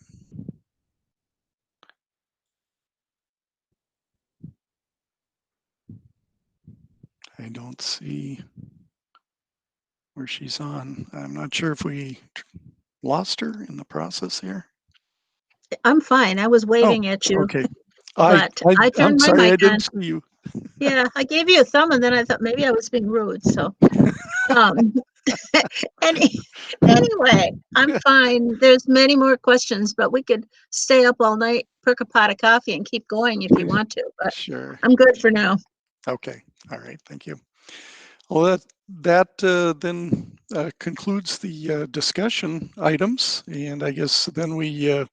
I don't see where she's on. I'm not sure if we lost her in the process here. I'm fine. I was waving at you. Okay. But I turned I'm my sorry, I mic didn't on. see you. Yeah, I gave you a thumb and then I thought maybe I was being rude. So anyway, I'm fine. There's many more questions, but we could stay up all night, perk a pot of coffee and keep going if you want to, but Sure. I'm good for now. Okay. All right. Thank you. Well, that then concludes the discussion items, and I guess then we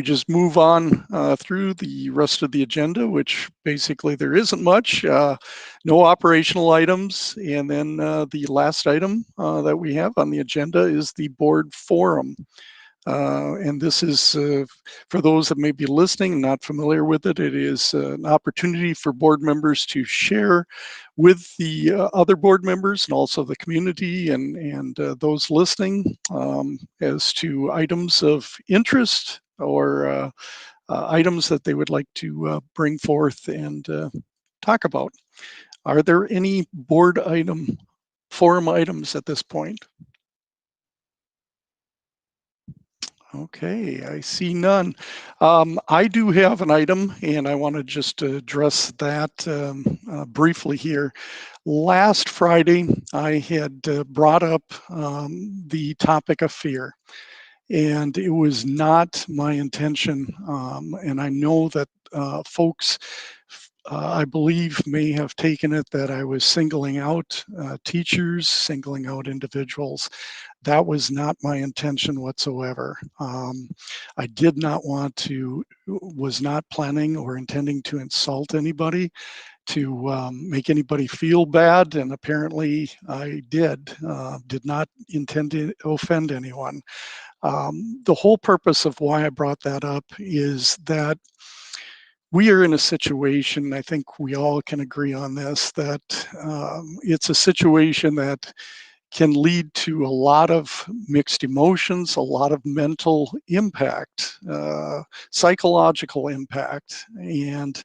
just move on through the rest of the agenda, which basically there isn't much, no operational items, and then the last item that we have on the agenda is the board forum. And this is, for those that may be listening and not familiar with it, it is an opportunity for board members to share with the other board members and also the community and those listening as to items of interest or items that they would like to bring forth and talk about. Are there any board forum items at this point? Okay, I see none. I do have an item, and I want to just address that briefly here. Last Friday, I had brought up the topic of fear, and it was not my intention, and I know that folks I believe, may have taken it that I was singling out teachers, singling out individuals. That was not my intention whatsoever. I did not want to, was not planning or intending to insult anybody, to make anybody feel bad, and apparently I did not intend to offend anyone. The whole purpose of why I brought that up is that we are in a situation, I think we all can agree on this, that it's a situation that can lead to a lot of mixed emotions, a lot of mental impact, psychological impact. And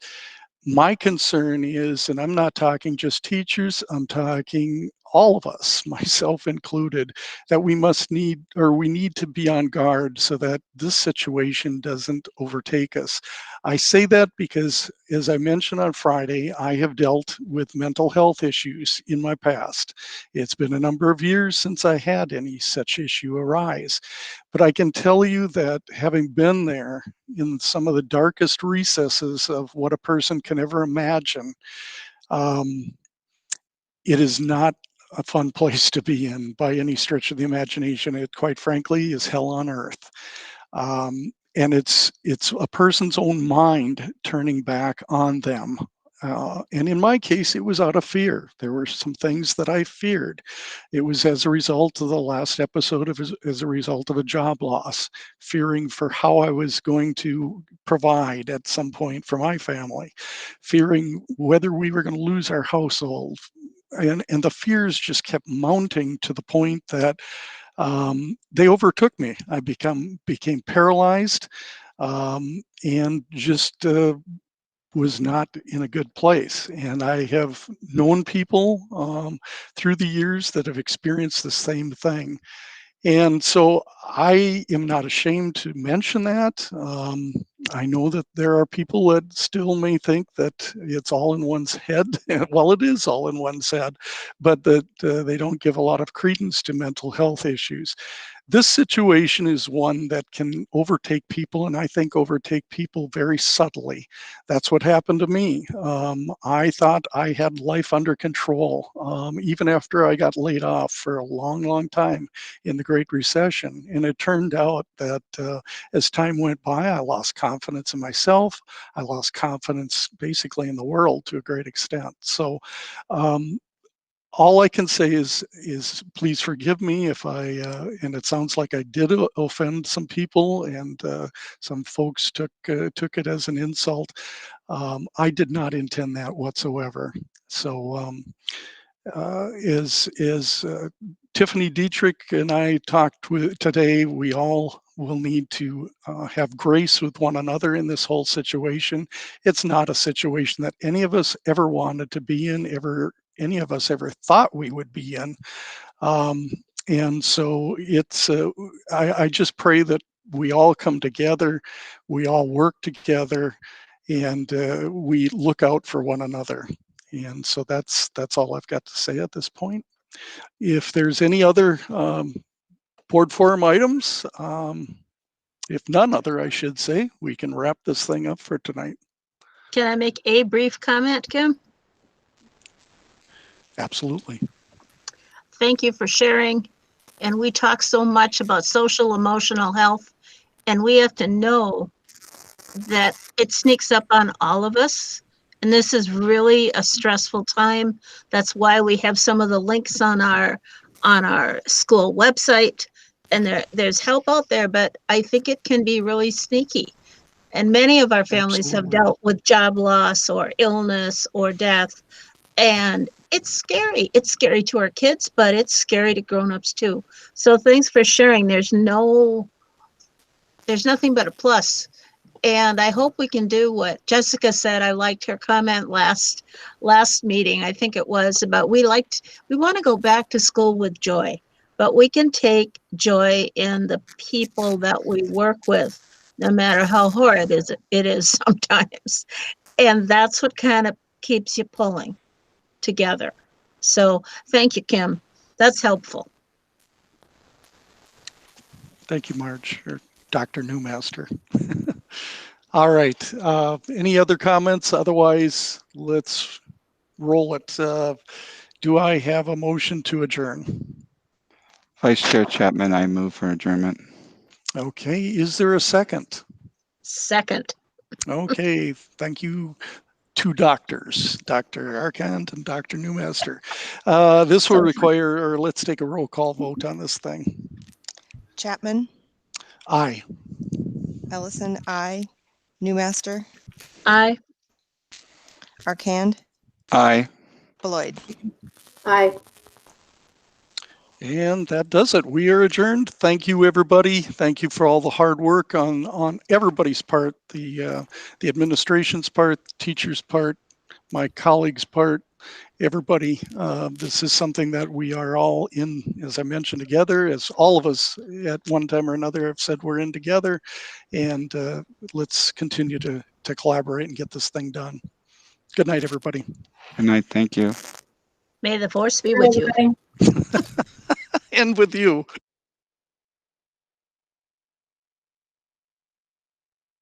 my concern is, and I'm not talking just teachers, I'm talking all of us, myself included, that we need to be on guard so that this situation doesn't overtake us. I say that because, as I mentioned on Friday, I have dealt with mental health issues in my past. It's been a number of years since I had any such issue arise. But I can tell you that, having been there in some of the darkest recesses of what a person can ever imagine, it is not a fun place to be in by any stretch of the imagination. It, quite frankly, is hell on earth. And it's a person's own mind turning back on them. And in my case, it was out of fear. There were some things that I feared. It was as a result of the last episode, as a result of a job loss, fearing for how I was going to provide at some point for my family, fearing whether we were going to lose our household. And the fears just kept mounting to the point that they overtook me. I became paralyzed, and just was not in a good place. And I have known people through the years that have experienced the same thing. And so I am not ashamed to mention that. I know that there are people that still may think that it's all in one's head. Well, it is all in one's head, but that they don't give a lot of credence to mental health issues. This situation is one that can overtake people, and I think overtake people very subtly. That's what happened to me. I thought I had life under control, even after I got laid off for a long, long time in the Great Recession. And it turned out that as time went by, I lost confidence in myself. I lost confidence basically in the world to a great extent. So all I can say is please forgive me if I, and it sounds like I did offend some people, and some folks took it as an insult. I did not intend that whatsoever. So as Tiffany Dietrich and I talked today, we all will need to have grace with one another in this whole situation. It's not a situation that any of us ever wanted to be in, any of us ever thought we would be in. And so it's, I just pray that we all come together, we all work together, and we look out for one another. And so that's all I've got to say at this point. If there's any other board forum items, if none other, I should say, we can wrap this thing up for tonight. Can I make a brief comment, Kim? Absolutely. Thank you for sharing. And we talk so much about social emotional health, and we have to know that it sneaks up on all of us. And this is really a stressful time. That's why we have some of the links on our school website, and there's help out there, but I think it can be really sneaky. And many of our families have dealt with job loss or illness or death, and it's scary. It's scary to our kids, but it's scary to grown-ups too. So thanks for sharing. There's nothing but a plus. And I hope we can do what Jessica said. I liked her comment last meeting. I think it was about we want to go back to school with joy, but we can take joy in the people that we work with, no matter how horrid it is sometimes. And that's what kind of keeps you pulling together. So thank you, Kim. That's helpful. Thank you, Marge, or Dr. Newmaster. All right. Any other comments? Otherwise, let's roll it. Do I have a motion to adjourn? Vice Chair Chapman, I move for adjournment. Okay, is there a second? Second. Okay, thank you. Two doctors, Dr. Arcand and Dr. Newmaster. This will require, or let's take a roll call vote on this thing. Chapman, Aye. Ellison, aye. Newmaster, Aye. Arcand, Aye. Beloit. Aye. And that does it. We are adjourned. Thank you, everybody. Thank you for all the hard work on everybody's part, the administration's part, the teachers' part, my colleagues' part, everybody. This is something that we are all in, as I mentioned, together, as all of us at one time or another have said we're in together. And let's continue to collaborate and get this thing done. Good night, everybody. Good night. Thank you. May the force be with you. And with you.